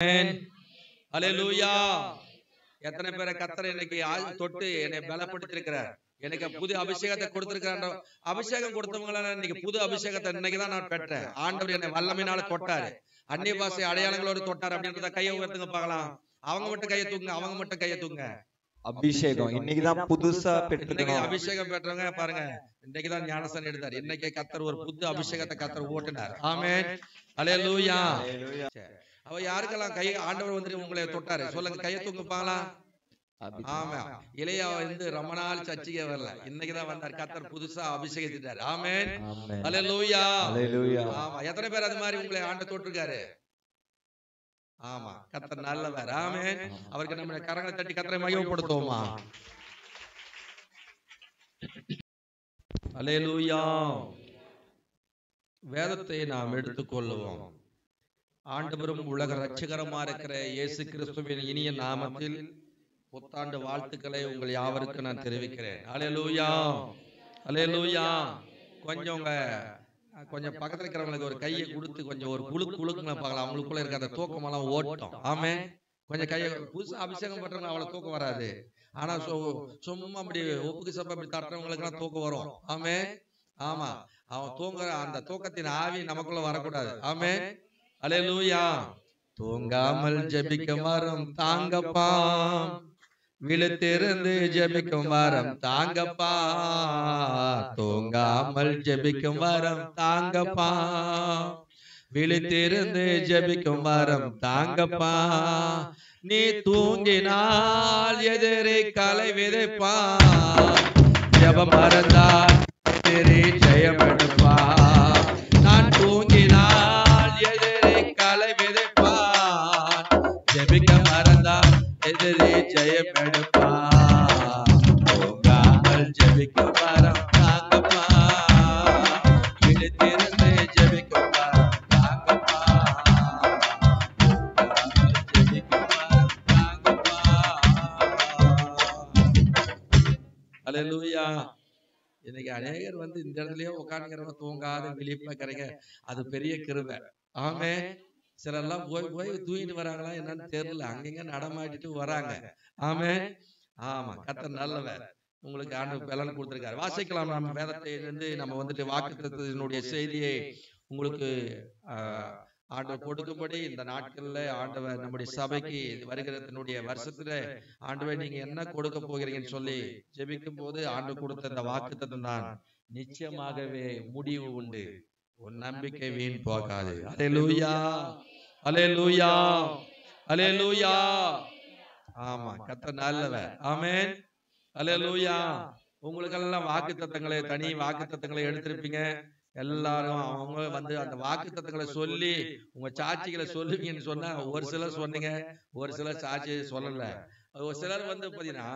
அல்லேலூயா. எத்தனை பேரை கர்த்தர் இன்னைக்கு தொட்டு என்னை பலப்படுத்திருக்கிறார், எனக்கு புது அபிஷேகத்தை கொடுத்திருக்கிறார். அபிஷேகம் கொடுத்தவங்கள இன்னைக்கு புது அபிஷேகத்தை இன்னைக்குதான் நான் பெற்றேன். ஆண்டவர் என்னை வல்லமையினால தொட்டாரு, அந்நிய பாஷை அடையாளங்களோடு தொட்டார் அப்படின்றத கையை உயர்த்துங்க பார்க்கலாம். அவங்க மட்டும் கையை தூக்குங்க, அவங்க மட்டும் கையை தூக்குங்க. அபிஷேகம் இன்னைக்குதான் புதுசா பெற்றுக்கணும். அபிஷேகம் பெற்றவங்க பாருங்க, இன்னைக்குதான் ஞானஸ்நானம் எடுத்தார். இன்னைக்கு கர்த்தர் ஒரு புது அபிஷேகத்தை கர்த்தர் ஓட்டினார். ஆமென், அல்லேலூயா. அவ யாருக்கெல்லாம் கை ஆண்டவர் வந்து உங்களை தொட்டாரு சொல்லுங்க, கையை தூங்க பார்க்கலாம். ஆமா, இளையா வந்து ரொம்ப நாள் சர்ச்சைக்கே வரல, இன்னைக்குதான் வந்தார். கர்த்தர் புதுசா அபிஷேகித்தார். ஆமென், அல்லேலூயா. ஆமா, எத்தனை பேர் அது மாதிரி உங்களை ஆண்டு தொட்டிருக்காரு? ஆமா, கர்த்தர் நல்லவர். ஆமென். அவருக்கு நம்ம கரங்களை தட்டி கர்த்தரை மகிமைப்படுத்துவோமா? அல்லேலூயா. வேதத்தை நாம் எடுத்துக்கொள்வோம். ஆண்டவரும் உலக ரட்சகரமா இருக்கிற இயேசு கிறிஸ்துவின் இனிய நாமத்தில் புத்தாண்டு வாழ்த்துக்களை உங்கள் யாவருக்கும் நான் தெரிவிக்கிறேன். அல்லேலூயா, அல்லேலூயா. கொஞ்சம் பக்கத்துல இருக்கிறவங்களுக்கு ஒரு கையை கொடுத்து கொஞ்சம் ஒரு குழுக்குன்னு பார்க்கலாம். அவங்களுக்குள்ள இருக்க அந்த தூக்கமெல்லாம் ஓட்டும். ஆமே, கொஞ்சம் கையை புதுசா அபிஷேகம் பண்றவங்க அவ்வளவு தூக்கம் வராது. ஆனா சும்மா அப்படி ஒப்புக்கு சப்ப அப்படி தட்டுறவங்களுக்கு எல்லாம் தூக்கம் வரும். ஆமே, ஆமா, அவன் தூங்குற அந்த தூக்கத்தின் ஆவி நமக்குள்ள வரக்கூடாது. ஆமே, அல்லேலூயா. தூங்காமல் ஜெபிக்கும் வரம் தாங்கப்பா, விழித்திருந்து ஜெபிக்கும் வரம் தாங்கப்பா, தூங்காமல் ஜெபிக்கும் வரம் தாங்கப்பா, விழித்திருந்து ஜெபிக்கும் வரம் தாங்கப்பா. நீ தூங்கினால் எதிரி கலை விதைப்பா, ஜெபம் மறந்தால் எதிரி ஜெயம் எடுப்பா. நான் தூங்கினால் எதிரி கலை விதைப்பா, ஜெபிக்க மறந்தால் எதிரி ஜெயம் எடுப்பா. தூங்காமல் ஜெபிக்கும் வரம் தாங்கப்பா, விழித்திருந்து ஜெபிக்கும் வரம் தாங்கப்பா, ஜெபிக்கும் வரம் தாங்கப்பா. அல்லேலூயா. இன்னைக்கு அநேகர் வந்து இந்த இடத்துலயே உட்காந்துக்கிறவங்க தூங்காத விழிப்பா கரைங்க, அது பெரிய கிருபை. ஆமே, சிலர்லாம் போய் தூங்கிட்டு வராங்களா என்னன்னு தெரியல, அங்கங்க நடமாட்டிட்டு வராங்க. ஆமே, ஆமா, கர்த்தர் நல்லவர். உங்களுக்கு ஆண்டவர் பலன் கொடுத்திருக்காரு. வாசிக்கலாம். நம்ம வேதத்தை இருந்து நம்ம வந்துட்டு வாக்குத்தத்தத்தினுடைய செய்தியை உங்களுக்கு ஆண்டவர் கொடுக்கும்படி இந்த நாட்கள்ல ஆண்டவர் நம்முடைய சபைக்கு வருகிறதனுடைய வருஷத்துல ஆண்டவர் நீங்க என்ன கொடுக்க போகிறீங்கன்னு சொல்லி ஜெபிக்கும் போது ஆண்டவர் கொடுத்த இந்த வாக்குத்தத்தம் தான், நிச்சயமாகவே முடிவு உண்டு, உன் நம்பிக்கை வீண் போகாது. அல்லேலூயா, அல்லேலூயா, அல்லேலூயா. ஆமா, கர்த்தர் நல்லவர். ஆமென், அல்லேலூயா. உங்களுக்கெல்லாம் வாக்குத்தத்தங்களை தனி வாக்குத்தத்தங்களை எடுத்திருப்பீங்க. எல்லாரும் அவங்க வந்து அந்த வாக்குத்தத்தங்களை சொல்லி உங்க சாட்சிகளை சொல்லுவீங்கன்னு சொன்னா ஒரு சிலர் சொன்னீங்க, ஒரு சிலர் சாட்சி சொல்லல. ஒரு சிலர் வந்து பாத்தீங்கன்னா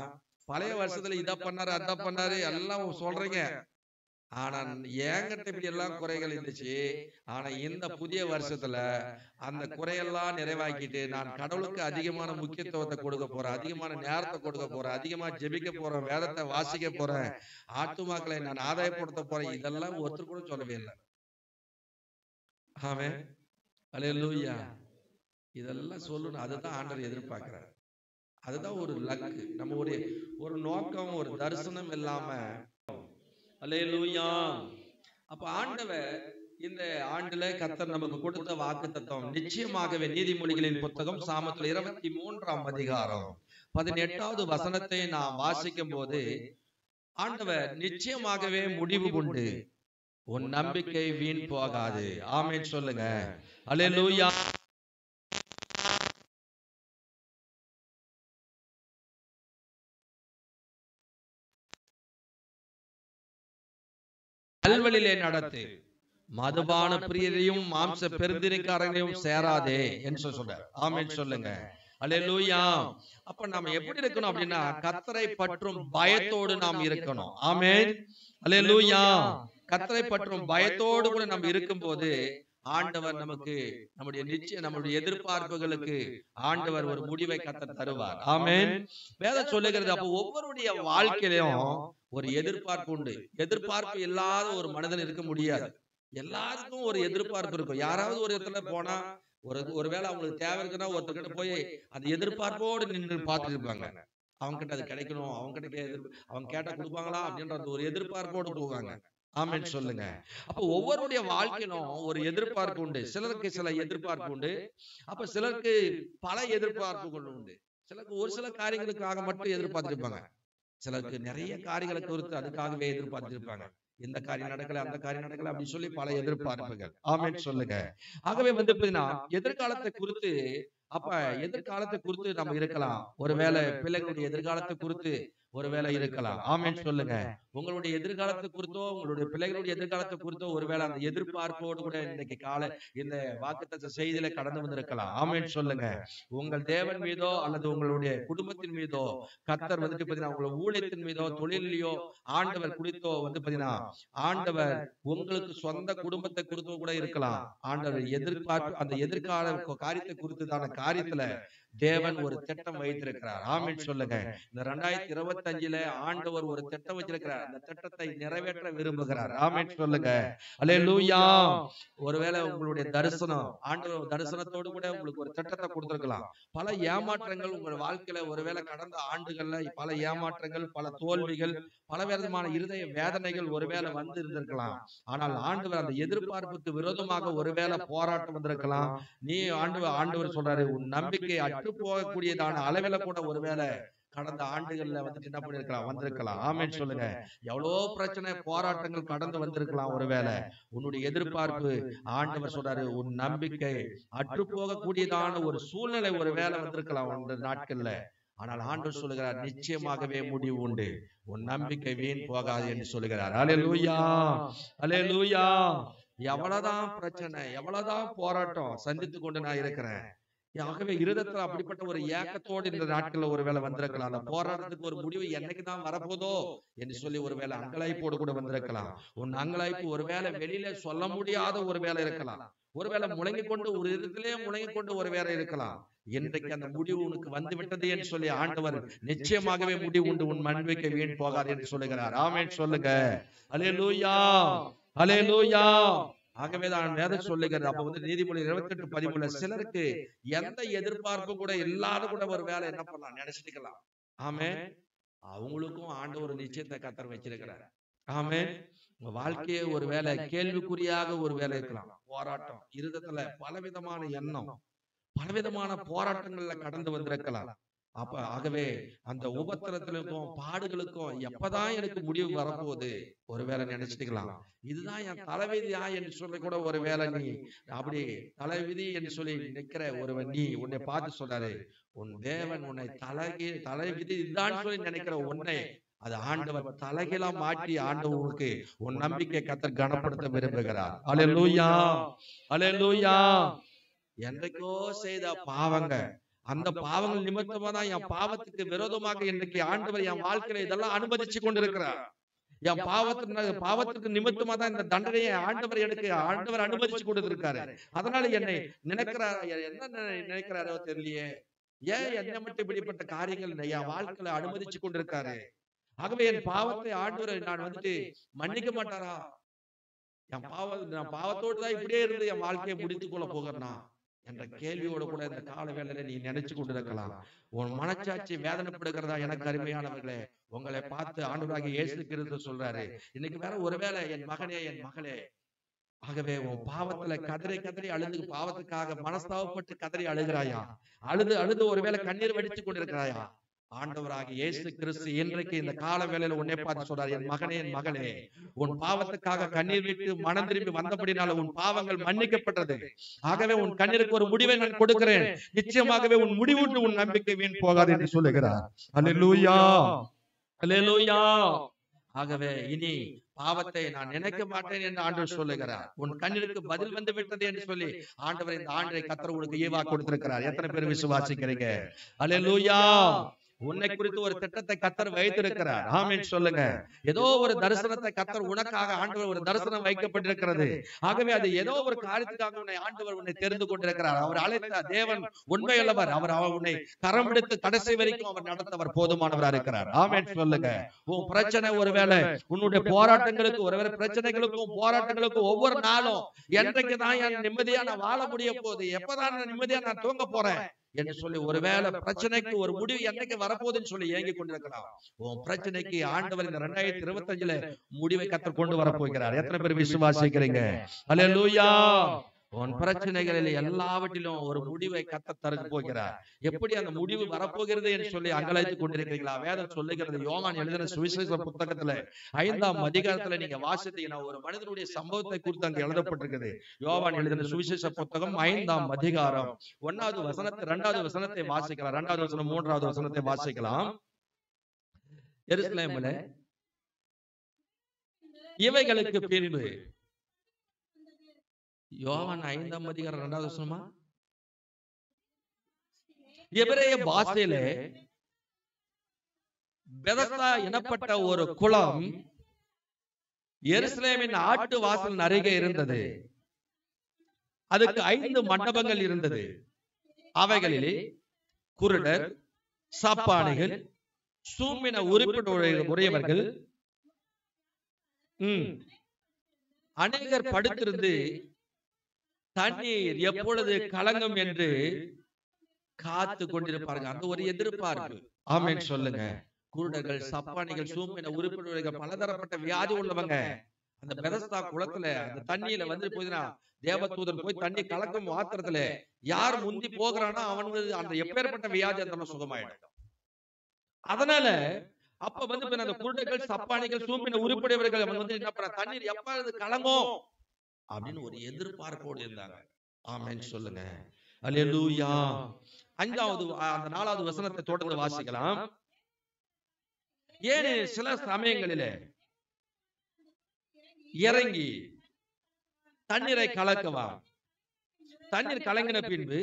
பழைய வருஷத்துல இதை பண்ணாரு அதை பண்ணாரு எல்லாம் சொல்றீங்க. ஆனா என்கிட்ட இப்படி எல்லாம் குறைகள் இருந்துச்சு, ஆனா இந்த புதிய வருஷத்துல அந்த குறையெல்லாம் நிறைவாக்கிட்டு நான் கடவுளுக்கு அதிகமான முக்கியத்துவத்தை கொடுக்க போறேன், அதிகமான நேரத்தை கொடுக்க போறேன், அதிகமா ஜெபிக்க போறேன், வேதத்தை வாசிக்க போறேன், ஆத்துமாக்களை நான் ஆதாயப்படுத்த போறேன். இதெல்லாம் ஒருத்தர் கூட சொல்லவே இல்லை. ஆமென், அல்லேலூயா. இதெல்லாம் சொல்லணும், அதுதான் ஆண்டவர் எதிர்பார்க்கிறார். அதுதான் ஒரு லக்கு. நம்ம ஒரு நோக்கம், ஒரு தரிசனம் இல்லாம. அல்லேலூயா. அப்ப ஆண்டவர் இந்த ஆண்டுல கர்த்தர் நமக்கு கொடுத்த வாக்குத்தத்தம் நிச்சயமாகவே நீதிமொழிகளின் புத்தகம் சாமத்துல 23ஆம் அதிகாரம் 18வது வசனத்தை நாம் வாசிக்கும் போது ஆண்டவர் நிச்சயமாகவே முடிவு உண்டு, உன் நம்பிக்கை வீண் போகாது. ஆமென் சொல்லுங்க. அல்லேலூயா. நல்வழியிலே நடத்து, மதுபான பிரியரையும் மாம்ச பெருந்திரைக்காரங்களையும் சேராதே என்று சொல்றார். ஆமென் சொல்லுங்க. அல்லேலூயா. அப்ப நாம எப்படி இருக்கணும் அப்படின்னா கர்த்தரை பற்றும் பயத்தோடு நாம் இருக்கணும். ஆமென், அல்லேலூயா. கர்த்தரை பற்றும் பயத்தோடு கூட நாம் இருக்கும்போது ஆண்டவர் நமக்கு நம்முடைய எதிர்பார்ப்புகளுக்கு ஆண்டவர் ஒரு முடிவை கர்த்தர் தருவார். ஆமென். வேதம் சொல்லுகிறது. அப்ப ஒவ்வொருடைய வாழ்க்கையிலும் ஒரு எதிர்பார்ப்பு உண்டு. எதிர்பார்ப்பு இல்லாத ஒரு மனிதன் இருக்க முடியாது. எல்லாருக்கும் ஒரு எதிர்பார்ப்பு இருக்கும். யாராவது ஒரு இடத்துல போனா ஒருவேளை அவங்களுக்கு தேவை இருக்குன்னா ஒருத்தர்கிட்ட போய் அந்த எதிர்பார்ப்போடு நின்று பார்த்துட்டு இருப்பாங்க. அவங்க கிட்ட அது கிடைக்கணும், அவங்க கிட்ட அவங்க கேட்டா கொடுப்பாங்களா அப்படின்ற ஒரு எதிர்பார்ப்போடு போவாங்க. ஆமென் சொல்லுங்க. அப்ப ஒவ்வொருடைய வாழ்க்கையிலும் ஒரு எதிர்பார்ப்பு உண்டு. சிலருக்கு சில எதிர்பார்ப்பு உண்டு. அப்ப சிலருக்கு பல எதிர்பார்ப்புகள் உண்டு. சிலருக்கு ஒரு சில காரியங்களுக்காக மட்டும் எதிர்பார்த்திருப்பாங்க. சிலருக்கு நிறைய காரியங்களை குறித்து அதுக்காகவே எதிர்பார்த்திருப்பாங்க. இந்த காரியம் நடக்கல, அந்த காரியம் நடக்கல அப்படின்னு சொல்லி பல எதிர்பார்ப்புகள். ஆமென் சொல்லுங்க. ஆகவே பாத்தீங்கன்னா எதிர்காலத்தை குறித்து, அப்ப எதிர்காலத்தை குறித்து நம்ம இருக்கலாம். ஒருவேளை பிள்ளைகளுடைய எதிர்காலத்தை குறித்து ஒருவேளை இருக்கலாம். ஆமென் சொல்லுங்க. உங்களுடைய எதிர்காலத்தை குறித்தோ உங்களுடைய பிள்ளைகளுடைய எதிர்காலத்தை குறித்தோ ஒருவேளை அந்த எதிர்பார்ப்போடு கூட இன்னைக்கு காலை இந்த வாக்குத்தத்த செய்தியில கடந்து வந்திருக்கலாம். ஆமென் சொல்லுங்க. உங்கள் தேவன் மீதோ அல்லது உங்களுடைய குடும்பத்தின் மீதோ கர்த்தர் பாத்தீங்கன்னா உங்களோட ஊழியத்தின் மீதோ தொழிலையோ ஆண்டவர் குறித்தோ பாத்தீங்கன்னா ஆண்டவர் உங்களுக்கு சொந்த குடும்பத்தை குறித்தோ கூட இருக்கலாம். ஆண்டவர் எதிர்பார்ப்பு அந்த எதிர்கால காரியத்தை குறித்துதான காரியத்துல தேவன் ஒரு திட்டம் வைத்திருக்கிறார். ஆமென் சொல்லுங்க. இந்த 2025 ஆண்டவர் ஒரு திட்டம் வச்சிருக்கிறார். அந்த திட்டத்தை நிறைவேற்ற விரும்புகிறார். ஆமென் சொல்லுங்க. அல்லேலூயா. ஒருவேளை உங்களுடைய தரிசனம் ஆண்டவர் தரிசனத்தோடு கூட உங்களுக்கு ஒரு திட்டத்தை கொடுத்திருக்கலாம். பல ஏமாற்றங்கள் உங்கள் வாழ்க்கையில ஒருவேளை கடந்த ஆண்டுகள்ல பல ஏமாற்றங்கள், பல தோல்விகள், பல விதமான இருதய வேதனைகள் ஒருவேளை வந்து இருந்திருக்கலாம். ஆனால் ஆண்டவர் அந்த எதிர்பார்ப்புக்கு விரோதமாக ஒருவேளை போராட்டம் வந்திருக்கலாம். நீ ஆண்டவர் சொல்றாரு, உன் நம்பிக்கை அற்று போகக்கூடியதான அளவில கூட ஒருவேளை கடந்த ஆண்டுகள்ல என்ன பண்ணிருக்கலாம் வந்திருக்கலாம். ஆமென் சொல்லுங்க. எவ்வளவு பிரச்சனை போராட்டங்கள் கடந்து வந்திருக்கலாம். ஒருவேளை உன்னுடைய எதிர்பார்ப்பு ஆண்டவர் சொல்றாரு, உன் நம்பிக்கை அற்று போகக்கூடியதான ஒரு சூழ்நிலை ஒருவேளை வந்திருக்கலாம் ஒன்று நாட்கள்ல. ஆனால் ஆண்டவர் சொல்லுகிறார், நிச்சயமாகவே முடிவு உண்டு, உன் நம்பிக்கை வீண் போகாது என்று சொல்லுகிறார். அல்லேலூயா, அல்லேலூயா. எவ்வளவுதான் பிரச்சனை, எவ்வளவுதான் போராட்டம் சந்தித்து கொண்டு நான் இருக்கிறேன். ஆகவே இருதயத்துல அப்படிப்பட்ட ஒரு ஏக்கத்தோடு இந்த நாட்கள்ல ஒருவேளை வந்திருக்கலாம். அந்த போராட்டத்துக்கு ஒரு முடிவு என்னைக்குதான் வரப்போதோ என்று சொல்லி ஒருவேளை அங்கலாய்ப்போடு கூட வந்திருக்கலாம். உன் அங்கலாய்ப்பு ஒருவேளை வெளியில சொல்ல முடியாத ஒரு வேலை இருக்கலாம். ஒருவேளை முழங்கி கொண்டு ஒரு இடத்திலே முழங்கி கொண்டு ஒரு வேலை இருக்கலாம். இன்றைக்கு அந்த முடிவு உனக்கு வந்து விட்டது என்று சொல்லி ஆண்டவர் நிச்சயமாகவே முடிவு உண்டு, உன் நம்பிக்கை வீண் போகாது என்று சொல்லுகிறார். ஆமென் சொல்லுங்க. அல்லேலூயா, அல்லேலூயா. ஆகவேதான் வேதம் சொல்லுகிறது. அப்ப நீதிமொழி 28:13 சிலருக்கு எந்த எதிர்பார்ப்பும் கூட இல்லாத கூட ஒரு வேலை என்ன பண்ணலாம் நினைச்சிட்டுக்கலாம். ஆமென். அவங்களுக்கும் ஆண்டவர் ஒரு நிச்சயத்தை கர்த்தர் வச்சிருக்கிறார். ஆமென். உங்க வாழ்க்கையே ஒரு வேலை கேள்விக்குறியாக ஒரு வேலை இருக்கலாம். போராட்டம் இருதயத்துல பலவிதமான எண்ணம், பலவிதமான போராட்டங்கள்ல கடந்து வந்திருக்கலாம். அப்ப ஆகவே அந்த உபத்திரத்திலுக்கும் பாடுகளுக்கும் எப்பதான் எனக்கு முடிவு வரப்போகுது ஒருவேளை நினைச்சிட்டுக்கலாம். இதுதான் என் தலைவிதியா என்று சொல்லி கூட ஒரு வேலை நீ அப்படி தலைவிதி என்று சொல்லி நிற்கிற ஒருவன் நீ உன்னை பார்த்து சொல்றாரு, உன் தேவன் உன்னை தலைவிதி இதுதான் சொல்லி நினைக்கிற உன்னை அது ஆண்டவர் தலைகீழா மாற்றி ஆண்டவருக்கு உன் நம்பிக்கை கர்த்தர் கனப்படுத்த விரும்புகிறார். அல்லேலூயா, அல்லேலூயா. என்றைக்கோ செய்த பாவங்க, அந்த பாவங்கள் நிமித்தமா தான் என் பாவத்துக்கு விரோதமாக இன்றைக்கு ஆண்டவர் என் வாழ்க்கையில இதெல்லாம் அனுமதிச்சு கொண்டிருக்கிறார். என் பாவத்துக்கு நிமித்தமா தான் இந்த தண்டனையை ஆண்டவர் அனுமதிச்சு கொடுத்திருக்காரு. அதனால என்னை நினைக்கிறார், என்ன நினைக்கிறாரோ தெரியலையே, ஏன் என்னை மட்டும் இப்படிப்பட்ட காரியங்கள் என் வாழ்க்கையில அனுமதிச்சு கொண்டிருக்காரு. ஆகவே என் பாவத்தை ஆண்டவர் நான் மன்னிக்க மாட்டாரா? நான் பாவத்தோடு தான் இப்படியே இருந்து என் வாழ்க்கையை முடித்துக் கொள்ள போகிறேன்னா என்ற கேள்வியோடு கூட இந்த கால வேளையில நீ நினைச்சு கொண்டிருக்கலாம். உன் மனச்சாட்சி வேதனைப்படுகிறதா? எனக்கு அருமையானவர்களே, உங்களை பார்த்து ஆண்டவராகிய இயேசு கிறிஸ்து சொல்றாரு, இன்னைக்கு வேற ஒருவேளை என் மகனே, என் மகளே, ஆகவே உன் பாவத்துல கதறி கதறி அழுது பாவத்துக்காக மனஸ்தாபப்பட்டு கதறி அழுகிறாயா? அழுது ஒருவேளை கண்ணீர் வடித்துக் கொண்டிருக்கிறாயா? ஆண்டவராகிய இயேசு கிறிஸ்து இன்றைக்கு இந்த கால வேளையில உன்னை பார்த்து சொல்றார், என் மகனே, என் மகளே, உன் பாவத்துக்காக கண்ணீர் விட்டு மனம் திரும்பி வந்தபடினால உன் பாவங்கள் மன்னிக்கப்பட்டது. ஆகவே உன் கண்ணீருக்கு ஒரு முடிவை நான் கொடுக்கிறேன். நிச்சயமாகவே உன் முடிவு உன் நம்பிக்கை வீண் போகாது என்று சொல்லுகிறார். அல்லேலூயா, அல்லேலூயா. ஆகவே இனி பாவத்தை நான் நினைக்க மாட்டேன் என்று ஆண்டவர் சொல்லுகிறார். உன் கண்ணீருக்கு பதில் வந்து விட்டது என்று சொல்லி ஆண்டவர் இந்த ஆண்டை கர்த்தர் உங்களுக்கு ஈவா கொடுத்திருக்கிறார். எத்தனை பேர் விசுவாசிக்கிறீங்க? அல்லேலூயா. உன்னை குறித்து ஒரு திட்டத்தை கர்த்தர் வைத்திருக்கிறார். ஆமென் சொல்லுங்க. ஏதோ ஒரு தரிசனத்தை கர்த்தர் உனக்காக ஆண்டவர் ஒரு தரிசனம் வைக்கப்பட்டிருக்கிறது. ஆகவே அது ஏதோ ஒரு காரியத்துக்காக உன்னை ஆண்டவர் உன்னை தெரிந்து கொண்டிருக்கிறார். அவர் அழைத்த தேவன் உண்மையுள்ளவர். அவர் உன்னை கரம் பிடித்து கடைசி வரைக்கும் அவர் நடத்தவர் போதுமானவராக இருக்கிறார். ஆமென் சொல்லுங்க. உன் பிரச்சனை ஒருவேளை உன்னுடைய போராட்டங்களுக்கு ஒருவேளை பிரச்சனைகளுக்கும் போராட்டங்களுக்கும் ஒவ்வொரு நாளும் என்றைக்கு தான் என் நிம்மதியா நான் வாழ முடிய போகுது, எப்பதான் நான் நிம்மதியா நான் தூங்க போறேன் என்று சொல்லி ஒருவேளை பிரச்சனைக்கு ஒரு முடிவு என்னைக்கு வரப்போகுதுன்னு சொல்லி ஏங்கி கொண்டிருக்கலாம். உன் பிரச்சனைக்கு ஆண்டவர் இந்த 2025 முடிவை கர்த்தர் கொண்டு வரப்போகிறார். எத்தனை பேர் விசுவாசிக்கிறீங்க? அல்லேலூயா. உன் பிரச்சனைகளில் எல்லாவற்றிலும் ஒரு முடிவை கர்த்தர் தர போகிறார். எப்படி அந்த முடிவு வரப்போகிறது என்று சொல்லி அங்கலாய்த்துக் கொண்டிருக்கிறீங்களா? வேதம் சொல்லுகிறது. யோவான் எழுதின சுவிசேஷ புத்தகத்துல 5ஆம் அதிகாரத்துல நீங்க வாசித்தீங்கன்னா ஒரு மனிதனுடைய சம்பவத்தை குறித்து அங்க எழுதப்பட்டிருக்குது. யோவான் எழுதின சுவிசேஷ புத்தகம் 5ஆம் அதிகாரம் 1வது வசனத்தை 2வது வசனத்தை வாசிக்கலாம். 2வது வசனம் 3வது வசனத்தை வாசிக்கலாம். எருசலேமில இவைகளுக்கு பின்பு யோவான் 5ஆம் அதிகாரம் 2வது வசனமா? எபிரேய பாஷையிலே பெதஸ்தா எனப்பட்ட ஒரு குளம் எருசலேமின் ஆட்டு வாசல் அருகே இருந்தது. அதுக்கு 5 மண்டபங்கள் இருந்தது. அவைகளிலே குருடர், சப்பானிகள், சூம்பின உடையவர்கள் அநேகர் படுத்திருந்து தண்ணீர் எப்பொழுது கலங்கும் என்று காத்து கொண்டிருப்பார்கள். அந்த ஒரு எதிர்பார்ப்பு. ஆமென் சொல்லுங்க. குருடர்கள், சப்பானிகள், சூம்பின உறுப்பினர்கள், பலதரப்பட்ட வியாதி உள்ளவங்க அந்த பெதஸ்தா குளத்துல அந்த தண்ணியில வந்து போயினா தேவதூதன் போய் தண்ணி கலக்கும் மாத்திரத்துல யார் முந்தி போகிறானோ அவனுக்கு அந்த எப்பேற்பட்ட வியாதி அந்த சுகமாயிடும். அதனால அப்ப வந்து அந்த குருடர்கள், சப்பானிகள், சூம்பின உறுப்பினர்கள் வந்து என்ன பண்ண தண்ணீர் எப்ப கலங்கும் அப்படின்னு ஒரு எதிர்பார்ப்போடு இருந்தாங்க. ஆமென் சொல்லுங்க. அல்லேலூயா. 5வது அந்த 4வது வசனத்தை தொடர்ந்து வாசிக்கலாம். ஏன் சில சமயங்களிலே இறங்கி தண்ணீரை கலக்கவா, தண்ணீர் கலங்கின பின்பு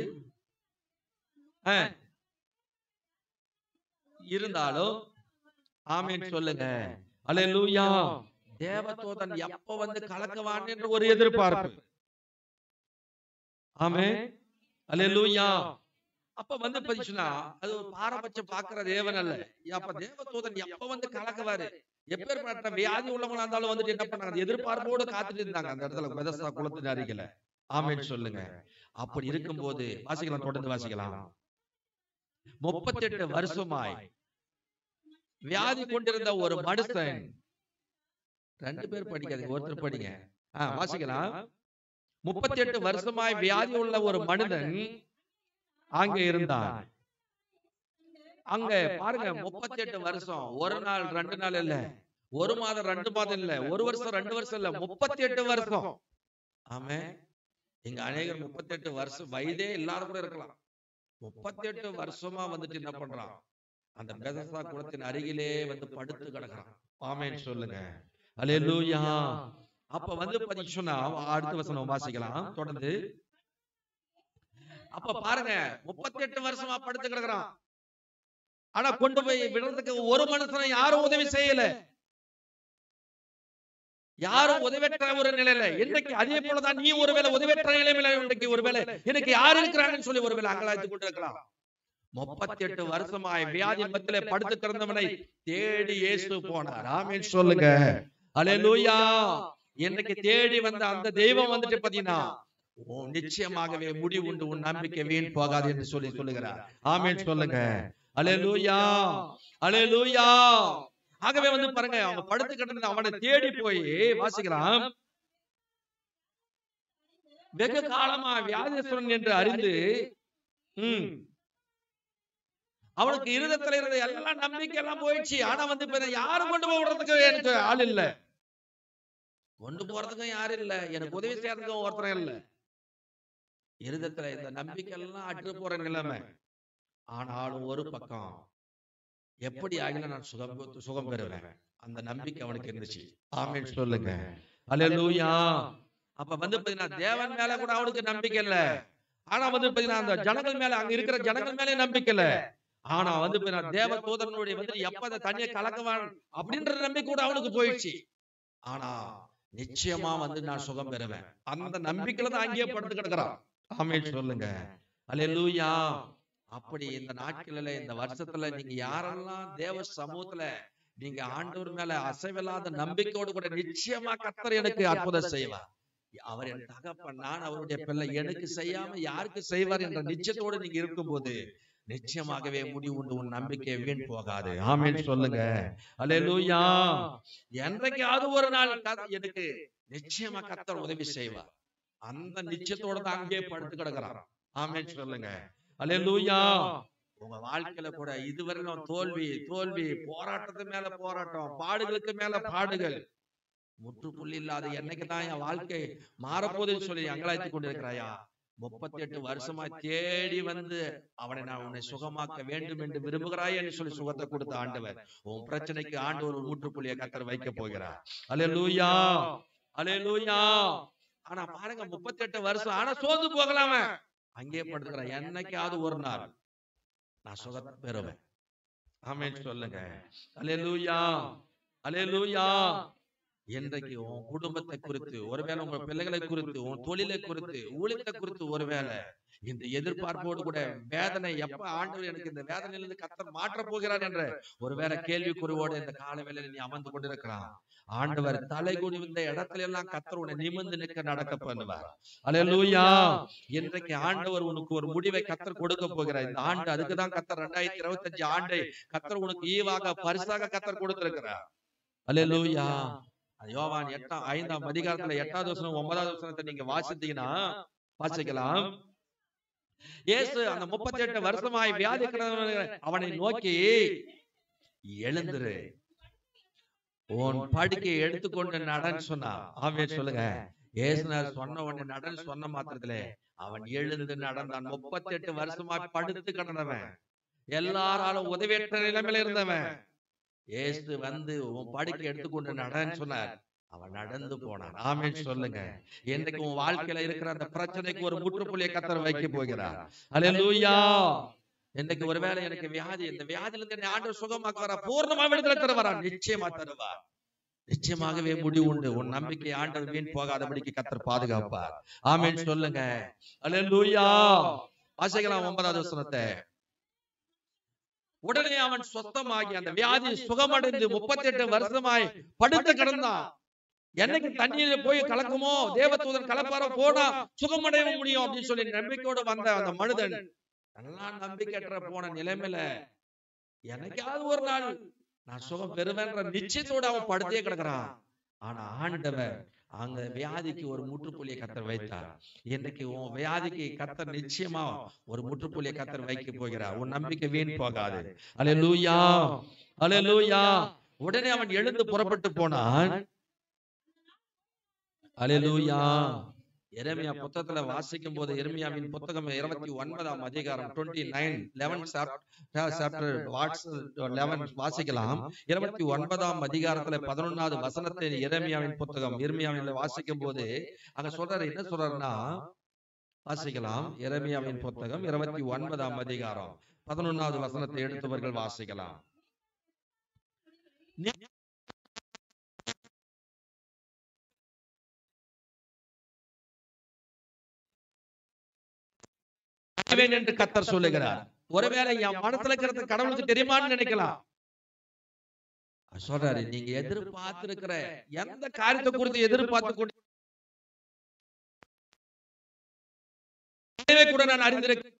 இருந்தாலும் ஆமென் சொல்லுங்க. அல்லேலூயா. தேவதூதன் எப்ப வந்து கலக்குவான் என்ற ஒரு எதிர்பார்ப்பு. ஆமென். அல்லேலூயா. அப்ப வந்து பதிச்சுனா அது ஒரு பாரபட்சம் பார்க்கிற தேவன் அல்ல. அப்ப தேவதூதன் எப்ப வந்து கலக்குவாரு, எப்பேற்பட்ட வியாதி உள்ளவங்களா இருந்தாலும் வந்துட்டு என்ன பண்ணாங்க, எதிர்பார்ப்போடு காத்துட்டு இருந்தாங்க அந்த இடத்துல பெதஸ்தா குளத்தின் அருகில. ஆமென் சொல்லுங்க. அப்படி இருக்கும்போது வாசிக்கலாம், தொடர்ந்து வாசிக்கலாம். 38 வருஷமாய் வியாதி கொண்டிருந்த ஒரு மனுஷன், 2 பேர் படிக்காதீங்க, ஒருத்தர் படிங்க. வாசிக்கலாம். 38 வருஷமாய் வியாதி உள்ள ஒரு மனிதன் அங்கே இருந்தான். அங்க பாருங்க, 38 வருஷம், ஒரு நாள் 2 நாள் இல்ல, ஒரு மாதம் 2 மாதம் இல்ல, ஒரு வருஷம் 2 வருஷம் இல்ல, 38 வருஷம். ஆமென். இங்க அநேகர் 38 வருஷம் வயதே இல்லாத கூட இருக்கலாம். 38 வருஷமா வந்துட்டு என்ன பண்றான், அந்த பெதஸ்தா குளத்தின் அருகிலே வந்து படுத்து கிடக்குறான். ஆமென் சொல்லுங்க. அல்லேலூயா. அப்ப வந்து சொன்னா அடுத்த வசனம் வாசிக்கலாம் தொடர்ந்து. அப்ப பாருங்க, 38 வருஷமா படுத்து கிடக்குறான். ஆனா கொண்டு போய் விடுறதுக்கு ஒரு மனுஷனை யாரும் உதவி செய்யல, யாரும் உதவியற்ற ஒரு நிலையில. இன்னைக்கு அதே போலதான் நீ ஒருவேளை உதவியற்ற நிலையில இன்னைக்கு ஒருவேளை எனக்கு யார் இருக்கிறாங்கன்னு சொல்லி ஒருவேளை அங்கலாய்த்து கொண்டிருக்கலாம். 38 வருஷமாய் வியாதி மத்தியிலே படுத்து கிடந்தவனை தேடி இயேசு போனார். ஆமென் சொல்லுங்க. அல்லேலூயா. இன்னைக்கு தேடி வந்த அந்த தெய்வம் வந்துட்டு பாத்தீங்கன்னா நிச்சயமாகவே முடிவு உண்டு, உன் நம்பிக்கை வீண் போகாது என்று சொல்லி சொல்லுகிறார். ஆமென் சொல்லுங்க. அல்லேலூயா. அல்லேலூயா. ஆகவே வந்து பாருங்க, அவங்க படுத்து கிடந்த அவனை தேடி போய் வாசிக்கலாம். வெகு காலமா வியாதிஸ்வரன் என்று அறிந்து அவனுக்கு இருதயத்துல இருந்த எல்லா நம்பிக்கை எல்லாம் போயிடுச்சு. ஆனா வந்து யாரும் கொண்டு போறதுக்கு எனக்கு ஆள் இல்ல, கொண்டு போறதுக்கும் யாரும் இல்ல, எனக்கு உதவி செய்யறதுக்கும் ஒருத்தரும் இல்ல. இருதயத்துல இந்த நம்பிக்கை எல்லாம் அற்று போற நிலைமை. ஆனாலும் ஒரு பக்கம் எப்படி ஆகில நான் சுகம் பெறுவேன் அந்த நம்பிக்கை அவனுக்கு இருந்துச்சு. ஆமென் சொல்லுங்க. அல்லேலூயா. அப்ப வந்து பாத்தீங்கன்னா தேவன் மேல கூட அவனுக்கு நம்பிக்கை இல்ல, ஆனா வந்து பாத்தீங்கன்னா அந்த ஜனங்கள் மேல, அங்க இருக்கிற ஜனங்கள் மேல நம்பிக்கை இல்ல. ஆனா வந்து தேவ தூதனுடைய வந்து எப்ப அந்த தண்ணியை கலக்குவான் அப்படின்ற நம்பிக்கை கூட அவனுக்கு போயிடுச்சு. ஆனா நிச்சயமா வந்து நான் சுகம் பெறுவேன் அந்த நம்பிக்கையில தான் அங்கேயே படுத்து கிடக்குறான். ஆமென் சொல்லுங்க. அல்லேலூயா. அப்படி இந்த நாட்களில இந்த வருஷத்துல நீங்க யாரெல்லாம் தேவ சமூகத்துல நீங்க ஆண்டவர் மேல அசைவில்லாத நம்பிக்கையோடு கூட நிச்சயமா கர்த்தர் எனக்கு அற்புதம் செய்வார், அவர் என் தகப்பன், நான் அவருடைய பிள்ளை, எனக்கு செய்யாம யாருக்கு செய்வார் என்ற நிச்சயத்தோடு நீங்க இருக்கும்போது நிச்சயமாகவே முடிவு உண்டு, உன் நம்பிக்கை வீண் போகாது. ஆமென் சொல்லுங்க. அல்லேலூயா. என்றைக்காவது ஒரு நாள் எனக்கு நிச்சயமா கர்த்தர் உதவி செய்வார், அந்த நிச்சயத்தோட தான் அங்கே படுத்து கிடக்குறான். ஆமென் சொல்லுங்க. அல்லேலூயா. உங்க வாழ்க்கையில கூட இதுவரையிலும் தோல்வி தோல்வி, போராட்டத்து மேல போராட்டம், பாடுகளுக்கு மேல பாடுகள், முற்றுப்புள்ளி இல்லாத என்னைக்குதான் என் வாழ்க்கை மாறப்போகுதுன்னு சொல்லி அங்கலாய்த்து கொண்டிருக்கிறாயா? 38 வருஷமா தேடி வந்து அவனை நான் உன்னை சுகமாக்க வேண்டும் என்று விரும்புகிறாய் என்று சொல்லி சுகத்தை கொடுத்த ஆண்டவர் உன் பிரச்சனைக்கு ஆண்டவர் ஒரு முற்றுப்புள்ளியை கர்த்தர் வைக்க போகிறார். அல்லேலூயா. அல்லேலூயா. ஆனா பாருங்க, 38 வருஷம் ஆனா சோர்ந்து போகலாம அங்கே படுத்துக்கிறான். என்னைக்காவது ஒரு நாள் நான் சுகத்தை பெறுவேன். ஆமென் சொல்லுங்க. அல்லேலூயா. அல்லேலூயா. இன்றைக்கு உன் குடும்பத்தை குறித்து, ஒருவேளை உங்க பிள்ளைகளை குறித்து, உன் தொழிலை குறித்து, ஊழியத்தை குறித்து, ஒருவேளை இந்த எதிர்பார்ப்போடு கூட வேதனை, எப்ப ஆண்டவர் எனக்கு இந்த வேதனையிலிருந்து கர்த்தர் மாற்ற போகிறார் என்ற ஒருவேளை கேள்விக்குறிவோடு இந்த கால வேளையில நீ அமர்ந்து கொண்டிருக்கிறான். ஆண்டவர் தலை குனிந்த இடத்துல எல்லாம் கர்த்தர் உன்னை நிமிர்ந்து நிற்க நடக்க பண்ணுவார். அல்லேலூயா. இன்றைக்கு ஆண்டவர் உனக்கு ஒரு முடிவை கர்த்தர் கொடுக்க போகிறார். இந்த ஆண்டு அதுக்குதான் கர்த்தர் 2025 ஆண்டை கர்த்தர் உனக்கு ஈவாக பரிசாக கர்த்தர் கொடுத்திருக்கிறார். அல்லேலூயா. யோவான் 5ஆம் அதிகாரத்துல 8வது வசனம் 9வது வசனத்தை நீங்க வாசித்தீங்கன்னா வாசிக்கலாம். இயேசு அந்த 38 வருஷமாய் வியாதி அவனை நோக்கி, எழுந்திரு, உன் படுக்கையை எடுத்துக்கொண்டு நடன்னு சொன்னான். ஆமென் சொல்லுங்க. இயேசுனார் சொன்ன உடனே நடன்னு சொன்ன மாத்திரத்துல அவன் எழுந்து நடந்தான். 38 வருஷமாய் படுத்து கிடந்தவன், எல்லாராலும் உதவியற்ற நிலைமையில இருந்தவன், இயேசு வந்து உன் படுக்கை எடுத்துக்கொண்டு நடன்னு சொன்னார். அவன் நடந்து போனான். ஆமென் சொல்லுங்க. இன்றைக்கு உன் வாழ்க்கையில இருக்கிற அந்த பிரச்சனைக்கு ஒரு முற்றுப்புள்ளியை கர்த்தர் வைக்க போகிறார். அல்லேலூயா. இன்றைக்கு ஒருவேளை எனக்கு வியாதி, இந்த வியாதியில இருந்து ஆண்டவர் சுகமாக்குவாரா, பூர்ணமா விடுதலை தருவாரா? நிச்சயமா தருவார். நிச்சயமாகவே முடிவு உண்டு. உன் நம்பிக்கை ஆண்டவர் வீண் போகாதபடிக்கு கர்த்தர் பாதுகாப்பார். ஆமென் சொல்லுங்க. அல்லேலூயா. வாசிக்கலாம் 9வது வசனத்தை. உடனே அவன் சொத்தமாகி அந்த வியாதி சுகமடைந்து 38 வருஷமாய் படுத்து கிடந்தான். என்னைக்கு தண்ணீர்ல போய் கலக்குமோ, தேவதூதன் கலப்பார போனா சுகமடைய முடியும் அப்படின்னு சொல்லி நம்பிக்கையோடு வந்த அந்த மனிதன் எல்லாம் நம்பிக்கையற்ற போன நிலைமையில என்னைக்காவது ஒரு நாள் நான் சுகம் பெறுவேன்ற நிச்சயத்தோடு அவன் படுத்தே கிடக்குறான். ஆனா ஆண்டவர் அங்க வியாதிக்கு ஒரு முற்றுப்புள்ளியை கர்த்தர் வைத்தார். இன்னைக்கு உன் வியாதிக்கு கர்த்தர் நிச்சயமா ஒரு முற்றுப்புள்ளியை கர்த்தர் வைக்க போகிறார். உன் நம்பிக்கை வீண் போகாது. அல்லேலூயா. அல்லேலூயா. உடனே அவன் எழுந்து புறப்பட்டு போனான். அல்லேலூயா. எரேமியா புத்தகத்துல வாசிக்கும் போது, எரேமியாவின் புத்தகம் 29ஆம் அதிகாரம் 11 வாசிக்கலாம். 29ஆம் அதிகாரத்துல 11வது வசனத்தை எரேமியாவின் புத்தகம் எரேமியாவின் வாசிக்கும் போது அங்க சொல்றாரு, என்ன சொல்றாருன்னா, வாசிக்கலாம். எரேமியாவின் புத்தகம் 29ஆம் அதிகாரம் 11வது வசனத்தை எடுத்தவர்கள் வாசிக்கலாம். என்று கர்த்தர் சொல்லுகிறார். ஒருவேளை என் மனசுல இருக்கிறது கடவுளுக்கு தெரியுமான்னு நினைக்கலாம். சொல்றாரு, நீங்க எதிர்பார்த்து இருக்கிற எந்த காரியத்தை குறித்து எதிர்பார்த்து கூட நான் அறிந்திருக்கிறேன்.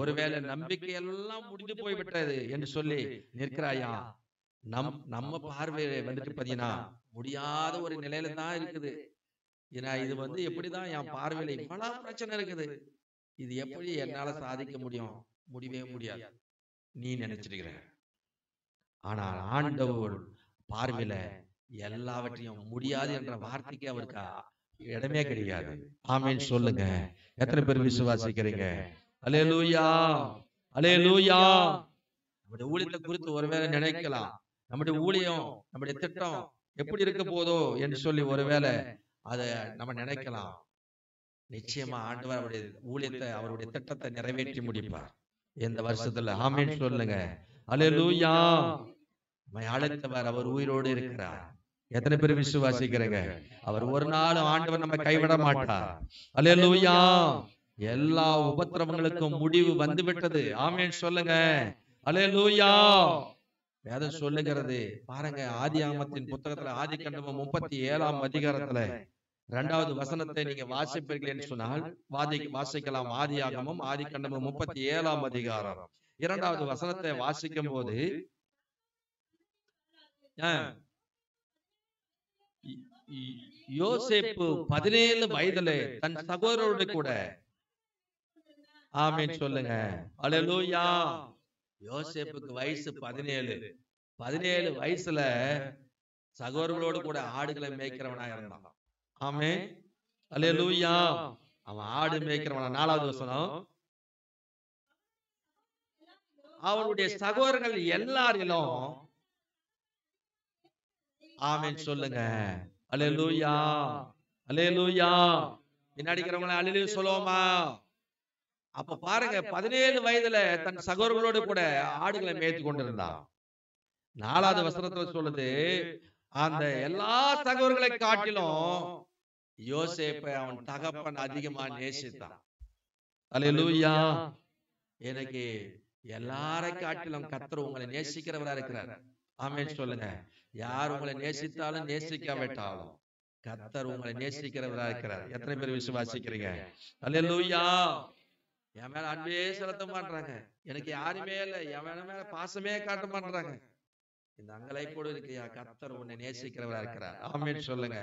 ஒருவேளை நம்பிக்கை எல்லாம் முடிந்து போய்விட்டது என்று சொல்லி நிற்கிறாயா? நம்ம பார்வையில வந்துட்டு பாத்தீங்கன்னா முடியாத ஒரு நிலையில தான் இருக்குது. ஏன்னா இது வந்து எப்படிதான் என் பார்வையில இவ்வளவு பிரச்சனை இருக்குது, இது எப்படி என்னால சாதிக்க முடியும்? முடியவே முடியாது நீ நினைச்சிருக்கிற. ஆனால் ஆண்டவர் பார்வையில எல்லாவற்றையும் முடியாது என்ற வார்த்தைக்கு அவருக்கு இடமே கிடையாது. ஆமென் சொல்லுங்க. எத்தனை பேர் விசுவாசிக்கிறீங்க? அல்லேலூயா. அல்லேலூயா. நம்முடைய ஊழியத்தை குறித்து ஒருவேளை நினைக்கலாம், நம்முடைய ஊழியம், நம்முடைய திட்டம் எப்படி இருக்க போதோ என்று சொல்லி ஒருவேளை அதை நம்ம நினைக்கலாம். நிச்சயமா ஆண்டவர் அவருடைய ஊழியத்தை, அவருடைய திட்டத்தை நிறைவேற்றி முடிப்பார் இந்த வருஷத்துல. ஆமென் சொல்லுங்க. அல்லேலூயா. நம்மை அழைத்தவர் அவர் உயிரோடு இருக்கிறார். எத்தனை பேர் விசுவாசிக்கிறீங்க? அவர் ஒரு நாள் ஆண்டவர் நம்ம கைவிட மாட்டார். அல்லேலூயா. எல்லா உபத்திரவங்களுக்கும் முடிவு வந்து விட்டது. ஆமென் சொல்லுங்க. அல்லேலூயா. வேதம் சொல்லுகிறது பாருங்க, ஆதியாகமத்தின் புத்தகத்துல ஆதிகாண்டம் 37ஆம் அதிகாரத்துல 2வது வசனத்தை நீங்க வாசிப்பீர்கள் என்று சொன்னால் வாசிக்கலாம். ஆதியாகமம் ஆதிகாண்டம் 37ஆம் அதிகாரம் 2வது வசனத்தை வாசிக்கும் போது, யோசேப்பு 17 வயதுல தன் சகோதரரோடு கூட, ஆமென் சொல்லுங்க. அல்லேலூயா. யோசேப்புக்கு வயசு 17 வயசுல சகோதரர்களோடு கூட ஆடுகளை மேய்க்கிறவனா இருந்தான். ஆமென். அல்லேலூயா. அவன் ஆடு மேய்க்கிறவனா. 4வது வசனம், அவனுடைய சகோதரர்கள் எல்லாரிலும், ஆமென் சொல்லுங்க. அல்லேலூயா. அல்லேலூயா. பின்னாடிக்கிறவங்கள அல்லேலூயா சொல்லுவோமா? அப்ப பாருங்க, 17 வயதுல தன் சகோதரர்களோடு கூட ஆடுகளை மேய்த்து கொண்டிருந்தான். 4வது வசனத்துல சொல்லுது, அந்த எல்லா சகோதரர்களை காட்டிலும் யோசேப்பை அவன் தகப்பன் அதிகமா நேசித்தான். அல்லேலூயா. எனக்கு எல்லாரை காட்டிலும் கர்த்தர் உங்களை நேசிக்கிறவரா இருக்கிறார். ஆமென் சொல்லுங்க. யார் உங்களை நேசித்தாலும் நேசிக்காவிட்டாலும் கர்த்தர் உங்களை நேசிக்கிறவரா இருக்கிறார். எத்தனை பேர் விசுவாசிக்கிறீங்க? அல்லேலூயா. என் மேல அன்பே செலுத்த மாட்டாங்க, எனக்கு யாருமே இல்லை, என் மேல பாசமே காட்ட மாட்டாங்க. இந்த அங்கலைப்போடு இருக்கியா, கர்த்தர் உன்னை நேசிக்கிறவரா இருக்கிறார். ஆமென் சொல்லுங்க.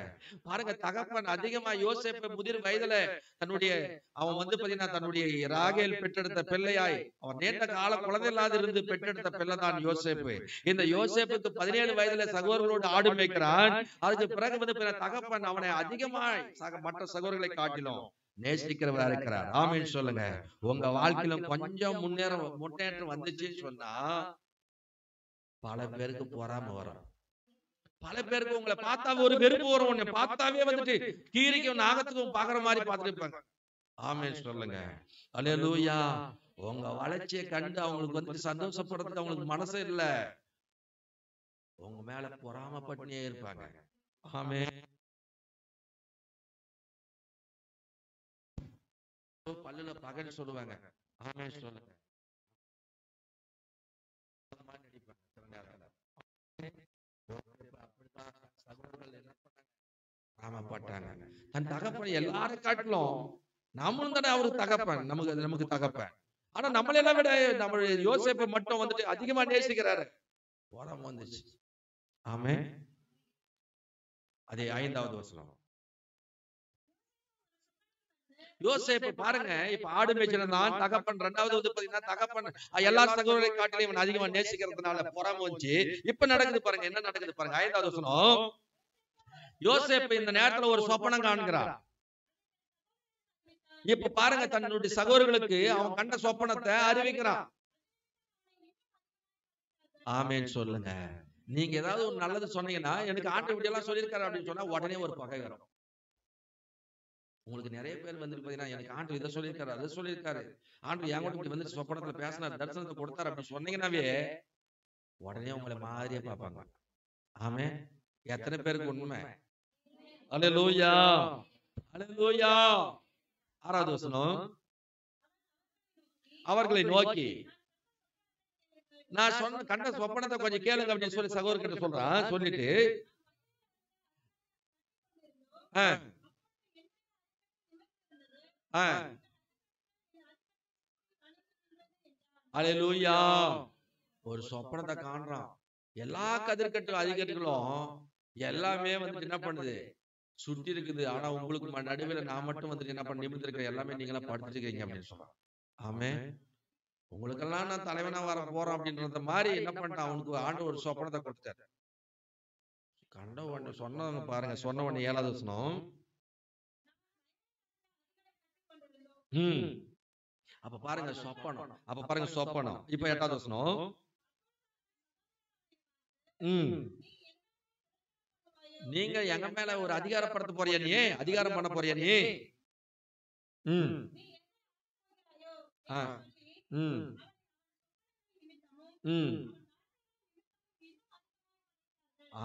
பாருங்க, தகப்பன் அதிகமா யோசேப்பை முதிர் வயதுல அவன் பாத்தீங்கன்னா தன்னுடைய ராகேல் பெற்றெடுத்த பிள்ளையாய், அவன் நீண்ட கால குழந்தை இல்லாத இருந்து பெற்றெடுத்த பிள்ளை தான் யோசேப்பு. இந்த யோசேப்புக்கு 17 வயதுல சகோதரர்களோடு ஆடு மேய்க்கிறான். அதுக்கு பிறகு தகப்பன் அவனை அதிகமாய் மற்ற சகோதரர்களை காட்டிலும் நேசிக்கிறவரா இருக்கிறார். ஆமென் சொல்லுங்க. உங்க வாழ்க்கையிலும் கொஞ்சம் முன்னேற்றம் வந்துச்சுன்னு சொன்னா பல பேருக்கு பொறாம வரும். பல பேருக்கு உங்களை பார்த்தாவே ஒரு வெறுப்பு வரும். உன்னை பார்த்தாவே கீரிக்கும் நாகத்துக்கும் பாக்குற மாதிரி பார்த்துட்டு இருப்பாங்க. ஆமென் சொல்லுங்க. அல்லேலூயா. உங்க வளர்ச்சியை கண்டு அவங்களுக்கு சந்தோஷப்படுறதுக்கு அவங்களுக்கு மனசு இல்ல, உங்க மேல பொறாமப்பட்டே இருப்பாங்க. ஆமென். பல்லுல பகல் சொல்லுவாங்க. ஆமென் சொல்லுங்க. தன் தகப்பன் எல்லாரும் காட்டிலும் நம்மளும் தானே அவருக்கு தகப்பன், நமக்கு தகப்பன். ஆனா நம்மளெல்லாம் விட நம்ம யோசேப்பை மட்டும் அதிகமா நேசிக்கிறாரு. பொறாம வந்துச்சு. ஆமென். அதே 5வது வசனம். யோசேப்பு பாருங்க, இப்ப ஆடு மேய்ச்சிருந்தான் தகப்பன். 2வது பாத்தீங்கன்னா தகப்பன் எல்லா சகோதரரை காட்டிலும் இவன் அதிகமா நேசிக்கிறதுனால பொறாம வந்துச்சு. இப்ப நடக்குது பாருங்க, என்ன நடக்குது பாருங்க. 5வது வசனம். யோசேப்பு இந்த நேரத்துல ஒரு சொப்பனம் காண்கிறான். இப்ப பாருங்க, தன்னுடைய சகோதரர்களுக்கு அவன் கண்ட சொப்பனத்தை அறிவிக்கிறான். ஆமென் சொல்லுங்க. நீங்க ஏதாவது ஒரு நல்லது சொன்னீங்கன்னா, எனக்கு ஆண்டவர் இப்படி எல்லாம் சொல்லியிருக்காரு அப்படின்னு சொன்னா உடனே ஒரு பகை வரும். உங்களுக்கு நிறைய பேர் பாத்தீங்கன்னா, எனக்கு ஆண்டவர் இதை சொல்லியிருக்காரு, அதை சொல்லியிருக்காரு, ஆண்டவர் என் கூட சொப்பனத்துல பேசினார், தரிசனத்தை கொடுத்தாரு அப்படின்னு சொன்னீங்கன்னாவே உடனே உங்களை மாதிரியே பார்ப்பாங்க. ஆமென். எத்தனை பேருக்கு உண்மை? அல்லேலூயா. அல்லேலூயா. 6வது வசனம். அவர்களை நோக்கி, நான் கண்ட சொப்பனத்தை கொஞ்சம் கேளுங்க அப்படின்னு சொல்லி சகோதரர்கிட்ட சொல்றான். சொல்லிட்டு அல்லேலூயா. ஒரு சொப்பனத்தை காண்றான். எல்லா கதிர்கட்டு அதிகாரிகளும் எல்லாமே என்ன பண்ணுது, சுட்டி இருக்குது. ஆனா உங்களுக்கு நடுவில் நான் மட்டும் என்ன பண்ண நிமிர்ந்து இருக்கிற, எல்லாமே நீங்களா படுத்துருக்கீங்க அப்படின்னு சொல்றான். ஆமென். உங்களுக்கெல்லாம் நான் தலைவனா வர போறோம் அப்படின்ற மாதிரி என்ன பண்ணிட்டான், அவனுக்கு ஆண்டு ஒரு சொப்பனத்தை கொடுத்தாரு. கண்ட ஒண்ணு சொன்னவங்க பாருங்க, சொன்ன ஒண்ணு 7வது வசனம். அப்ப பாருங்க சொப்பனம். இப்ப 8வது வசனம். நீங்க எங்க மேல ஒரு அதிகாரப்படுத்த போறியா நீ? அதிகாரம் பண்ண போறியா நீ?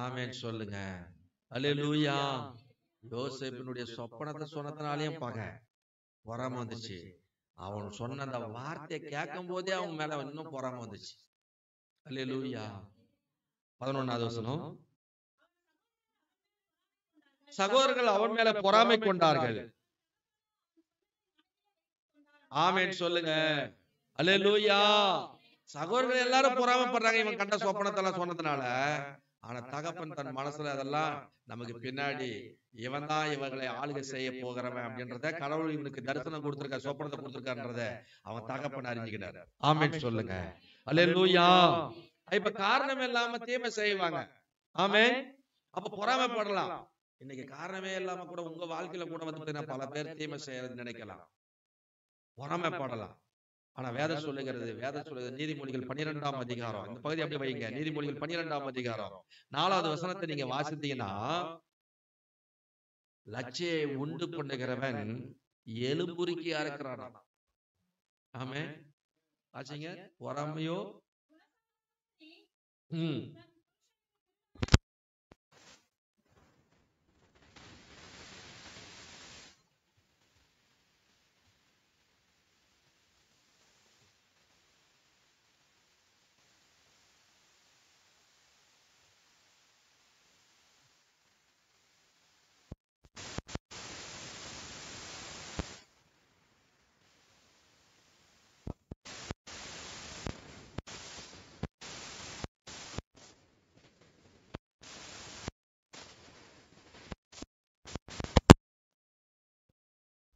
ஆமென் சொல்லுங்க. அல்லேலூயா. யோசேப்பினுடைய சொப்பனத்தை சொன்னதுனாலயும் பொறாம வந்துச்சு. அவன் சொன்ன அந்த வார்த்தையை கேட்கும் போதே அவன் மேல இன்னும் பொறாம வந்துச்சு. அல்லேலூயா. 11வது வசனம். சகோதரர்கள் அவன் மேல பொறாமை கொண்டார்கள். ஆமென் சொல்லுங்க. அல்லேலூயா. சகோதரர்கள் எல்லாரும் பொறாமைப்படுறாங்க இவன் கண்ட சொப்பனத்தெல்லாம் சொன்னதுனால. ஆனா தகப்பன் தன் மனசுல அதெல்லாம் நமக்கு பின்னாடி இவன் தான் இவர்களை ஆளுகை செய்ய போகிறவன் அப்படின்றத கடவுள் இவனுக்கு தரிசனம் கொடுத்திருக்க, சொப்பனத்தை கொடுத்திருக்கான்றத அவன் தகப்பன் அறிஞ்சுக்கிட்டார். ஆமென் சொல்லுங்க. அல்லேலூயா. இப்ப காரணம் இல்லாம தீமை செய்வாங்க. ஆமென். அப்ப பொறாமைப்படலாம். இன்னைக்கு காரணமே இல்லாம கூட உங்க வாழ்க்கையில கூட வந்து பல பேர் தீமை செய்யறது நினைக்கலாம், பொறாமைப்படலாம். ஆனா வேதம் சொல்லுகிறது நீதிமொழிகள் 12ஆம் அதிகாரம், இந்த பகுதி அப்படி வைங்க. நீதிமொழிகள் 12ஆம் அதிகாரம் 4வது வசனத்தை நீங்க வாசித்தீங்கன்னா, லட்சியை உண்டு பண்ணுகிறவன் எலும்புருக்கி அறுக்கிறான். ஆமென். வாசிங்க. பொறாமையோ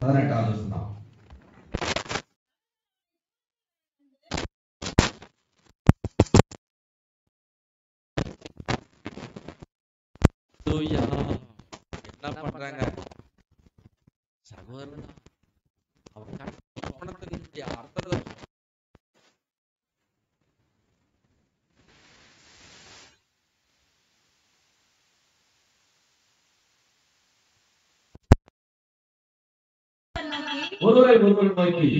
18வது வசனம். என்ன பண்றாங்க சகோதரன்? அவங்க சொப்பனத்தினுடைய அர்த்தத்தை ஒருவரை நோக்கி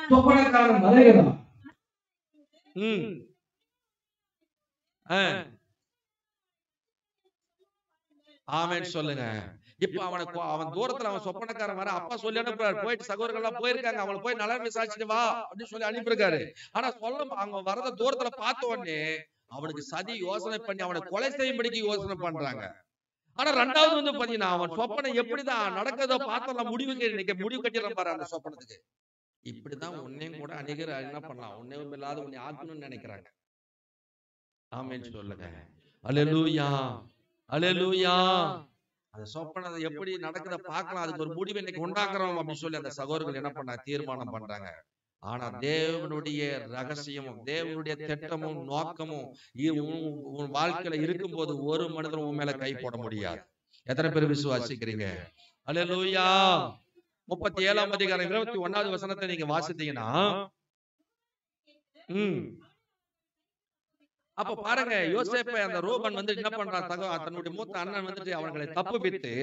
சொப்பனக்காரன் வருகிறான். ஆமென் சொல்லுங்க. இப்ப அவன் தூரத்துல அவன் சொப்பனக்காரன் வர அப்பா சொல்லி அனுப்புறாரு, போயிட்டு சகோதரர்கள் எல்லாம் போயிருக்காங்க, அவங்களை போய் நலன் விசாரிச்சுட்டு வா அப்படின்னு சொல்லி அனுப்பியிருக்காரு. ஆனா அவங்க வரத தூரத்துல பார்த்த உடனே அவனுக்கு சதி யோசனை பண்ணி அவனை கொலை செய்யும்படிக்கு யோசனை பண்றாங்க. ஆனா 2வது வந்து பாத்தீங்கன்னா அவன் சொப்பனம் எப்படிதான் நடக்கிறதோ பார்த்தலாம், முடிவு கட்டிடலாம் பாரு அந்த சொப்பனத்துக்கு. இப்படிதான் உன்னையும் கூட அநேகர் என்ன பண்ணலாம், உன்னையும் இல்லாத உன்னை ஆக்கணும்னு நினைக்கிறாங்க. ஆமென் சொல்லுங்க. அல்லேலூயா. அல்லேலூயா. அந்த சொப்பனத்தை எப்படி நடக்குத பார்க்கலாம், அதுக்கு ஒரு முடிவு இன்னைக்கு உண்டாக்குறோம் அப்படின்னு சொல்லி அந்த சகோதரர்கள் என்ன பண்ணாங்க, தீர்மானம் பண்றாங்க. ஆனா தேவனுடைய ரகசியமும் தேவனுடைய திட்டமும் நோக்கமும் உன் வாழ்க்கையில இருக்கும் போது ஒரு மனிதனும் உன் மேல கை போட முடியாது. எத்தனை பேர் விசுவாசிக்கிறீங்க? அல்லேலூயா. 37ஆம் அதிகாரம் 21வது வசனத்தை நீங்க வாசித்தீங்கன்னா, அப்ப பாருங்க, யோசேப்பை அந்த ரூபன் வந்து என்ன பண்றான், தன்னுடைய மூத்த அண்ணன் வந்துட்டு அவர்களை தப்புவித்து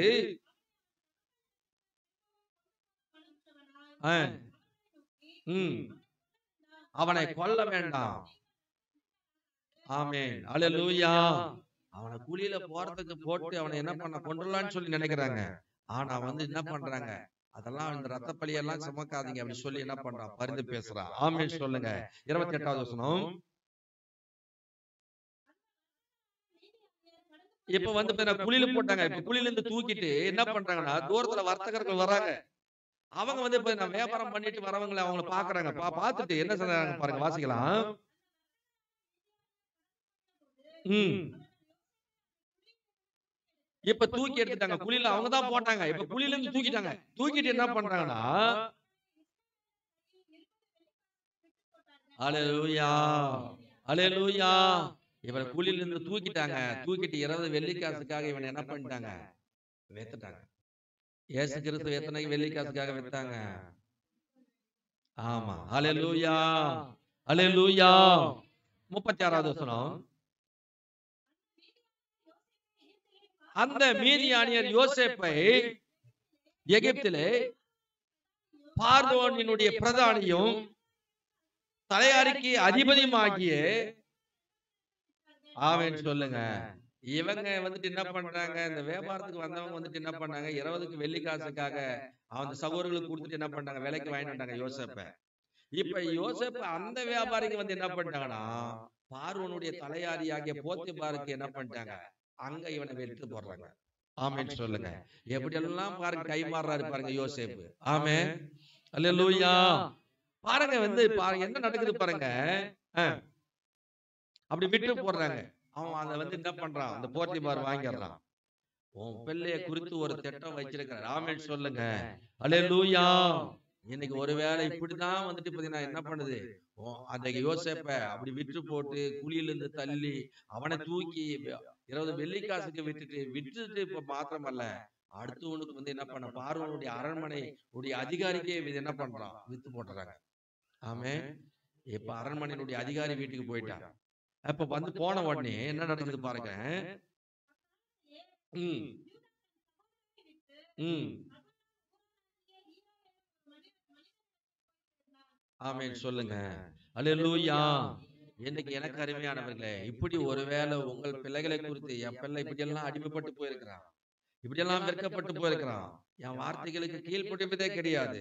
அவனை கொல்ல வேண்டாம். ஆமென். அல்லேலூயா. அவனை குழியில போறதுக்கு போட்டு அவனை என்ன பண்ண கொண்டுலான்னு சொல்லி நினைக்கிறாங்க. ஆனா வந்து என்ன பண்றாங்க, அதெல்லாம் இந்த ரத்த பழியெல்லாம் சுமக்காதீங்க அப்படின்னு சொல்லி என்ன பண்றான், பரிந்து பேசுறான். ஆமென் சொல்லுங்க. 28வது வசனம். இப்ப வந்து குழியில போட்டாங்க. இப்ப குழியில இருந்து தூக்கிட்டு என்ன பண்றாங்கன்னா, தூரத்துல வர்த்தகர்கள் வராங்க. அவங்க வந்து இப்ப நான் வியாபாரம் பண்ணிட்டு வரவங்களை அவங்கள பாக்குறாங்க. பார்த்துட்டு என்ன சொல்றாங்க பாருங்க, வாசிக்கலாம். இப்ப தூக்கி எடுத்துட்டாங்க. குழியில அவங்க தான் போட்டாங்க. இப்ப குழியில இருந்து தூக்கிட்டாங்க. தூக்கிட்டு என்ன பண்றாங்கன்னா, அல்லேலூயா. அல்லேலூயா. இவரை குழியில இருந்து தூக்கிட்டாங்க. தூக்கிட்டு 20 வெள்ளிக்காசுக்காக இவனை என்ன பண்ணிட்டாங்க, வித்துட்டாங்க. இயேசு கிறிஸ்து எத்தனை வெள்ளிக்காசுக்காக வித்தாங்க? ஆமா. அல்லேலூயா. அல்லேலூயா. 36வது வசனம். அந்த மீதியானியர் யோசேப்பை எகிப்திலே பார்வோனினுடைய பிரதானியும் தலையாரிக்கு அதிபதியுமாகிய ஆமென் சொல்லுங்க. இவங்க வந்துட்டு என்ன பண்றாங்க, இந்த வியாபாரத்துக்கு வந்தவங்க வந்துட்டு என்ன பண்ணாங்க, 20க்கு வெள்ளி காசுக்காக அந்த சகோதரர்களுக்கு கொடுத்துட்டு என்ன பண்ணாங்க, விலைக்கு வாங்கிட்டு வந்தாங்க யோசேப்ப. இப்ப யோசேப்பு அந்த வியாபாரிக்கு வந்து என்ன பண்ணிட்டாங்கன்னா, பார்வோனுடைய தலையாரி ஆகிய போத்திபாருக்கு என்ன பண்ணிட்டாங்க, அங்க இவனை வெட்டு போடுறாங்க. ஆமென் சொல்லுங்க. எப்படி எல்லாம் பாருங்க கை மாறுறாரு பாருங்க யோசேப்பு. ஆமென் அல்லேலூயா. பாருங்க வந்து பாருங்க என்ன நடக்குது பாருங்க. அப்படி விட்டு போடுறாங்க. அவன் அதை வந்து என்ன பண்றான், அந்த போத்திபார் வாங்கிடுறான். உன் பிள்ளைய குறித்து ஒரு திட்டம் வச்சிருக்கிறார். ஆமென் சொல்லுங்க. அல்லேலூயா. இன்னைக்கு ஒருவேளை இப்படிதான் வந்துட்டு பாத்தீங்கன்னா என்ன பண்ணுது, அந்த யோசேப்ப அப்படி விட்டு போட்டு குழியிலிருந்து தள்ளி அவனை தூக்கி 20 வெள்ளிக்காசுக்கு விட்டுட்டு இப்ப மாத்திரமல்ல, அடுத்தவனுக்கு வந்து என்ன பண்ண, பார்வோனுடைய அரண்மனை உடைய அதிகாரிக்கே இது என்ன பண்றான், வித்து போட்டுறாங்க. ஆமென். இப்ப அரண்மனையினுடைய அதிகாரி வீட்டுக்கு போயிட்டான். அப்ப வந்து போன உடனே என்ன நடக்குது பாருங்க. ஆமென் சொல்லுங்க. அல்லேலூயா. இன்னைக்கு எனக்கு அருமையானவர்களே, இப்படி ஒருவேளை உங்கள் பிள்ளைகளை குறித்து, என் பிள்ளை இப்படி எல்லாம் அடிமைப்பட்டு போயிருக்கிறான், இப்படி எல்லாம் வெறுக்கப்பட்டு போயிருக்கிறான், என் வார்த்தைகளுக்கு கீழ்ப்படிப்பதே கிடையாது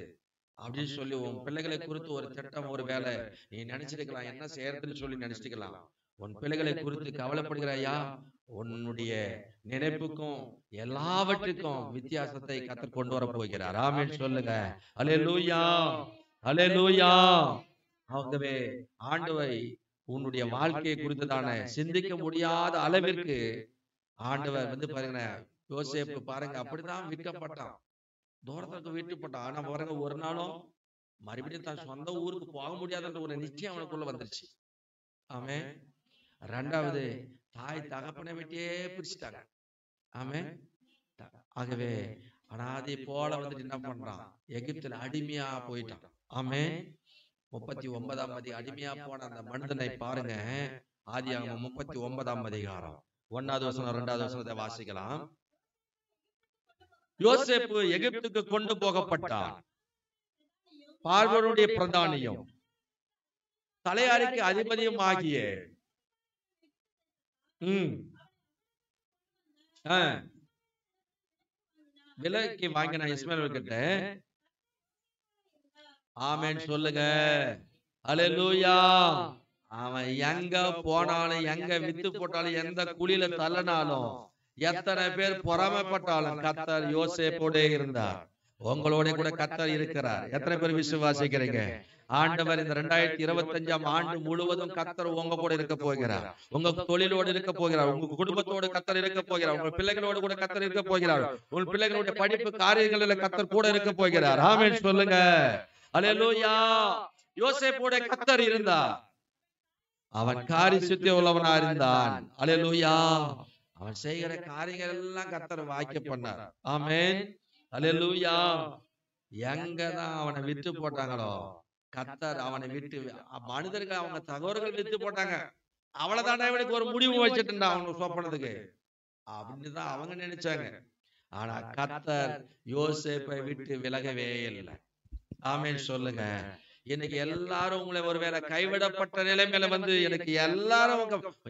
அப்படின்னு சொல்லி உன் பிள்ளைகளை குறித்து ஒரு திட்டம் ஒரு வேலை நீ நினைச்சிருக்கலாம், என்ன செய்யறதுன்னு சொல்லி நினைச்சிருக்கலாம். உன் பிள்ளைகளை குறித்து கவலைப்படுகிறாயா? உன்னுடைய நினைப்புக்கும் எல்லாவற்றுக்கும் வித்தியாசத்தை கர்த்தர் கொண்டு வர போகிறார். ஆமென் சொல்லுங்க. அல்லேலூயா. அல்லேலூயா. ஆகவே ஆண்டவர் உன்னுடைய வாழ்க்கையை குறித்ததான சிந்திக்க முடியாத அளவிற்கு ஆண்டவர் வந்து பாருங்க, யோசேப்பு பாருங்க அப்படிதான் விற்கப்பட்டான், தூரத்துக்கு விட்டுப்பட்டான். ஆனா பாருங்க ஒரு நாளும் மறுபடியும் தான் சொந்த ஊருக்கு போக முடியாதுன்ற ஒரு நிச்சயம் அவனுக்குள்ள வந்துருச்சு. ஆமென். ரெண்டாவது, தாய் தகப்பனை விட்டே பிரிச்சுட்டாங்க. ஆமென். ஆகவே அனாதை போல வந்துட்டு என்ன பண்றான், எகிப்துல அடிமையா போயிட்டான். ஆமென். 39ஆம் அதிகாரம் அடிமையா போன அந்த மனிதனை பாருங்க. ஆதியாகமம் 39ஆம் அதிகாரம் 1வது வசனம் 2வது வசனத்தை வாசிக்கலாம். யோசேப்பு எகிப்துக்கு கொண்டு போகப்பட்டான். பார்வோனுடைய பிரதானியும் தலையாரிக்கு அதிபதியும் ஆகிய விலைக்கு வாங்கின இஸ்மாயில் கிட்ட ஆமென் சொல்லுங்க. அல்லேலூயா. அவன் எங்க போனாலும், எங்க வித்து போட்டாலும், எந்த குழியில தள்ளனாலும், எத்தனை பேர் பொறாமைப்பட்டாலும் கர்த்தர் யோசேப்போட இருந்தார். உங்களோட கூட கர்த்தர் இருக்கிறார். எத்தனை பேர் விசுவாசிக்கிறீங்க? ஆண்டவர் இந்த 2025ஆம் ஆண்டு முழுவதும் கர்த்தர் உங்க கூட இருக்க போகிறார். உங்க தொழிலோடு இருக்க போகிறார். உங்க குடும்பத்தோடு கர்த்தர் இருக்க போகிறார். உங்க பிள்ளைகளோடு கூட கர்த்தர் இருக்க போகிறார். உங்க பிள்ளைகளுடைய படிப்பு காரியங்களில் கர்த்தர் கூட இருக்க போகிறார். ஆமென் சொல்லுங்க. அல்லேலூயா. யோசேப்போட கர்த்தர் இருந்தார். அவன் காரி சுத்தி உள்ளவனா இருந்தான். அல்லேலூயா. அவன் செய்கிற காரியங்கள் எல்லாம் கர்த்தர் வாக்கிய பண்ணார். ஆமென். அல்லேலூயா. எங்கதான் அவனை விட்டு போட்டாங்களோ கர்த்தர் அவனை விட்டு, மனிதர்கள் அவங்க சகோதரர்கள் விட்டு போட்டாங்க, அவ்வளவுதான் இவனுக்கு ஒரு முடிவு வச்சுட்டு அவங்க சொப்பனதுக்கு அப்படின்னுதான் அவங்க நினைச்சாங்க. ஆனா கர்த்தர் யோசேப்பை விட்டு விலகவே இல்லை. ஆமென் சொல்லுங்க. இன்னைக்கு எல்லாரும் உங்களை ஒருவேளை கைவிடப்பட்ட நிலைமையில வந்து எனக்கு எல்லாரும்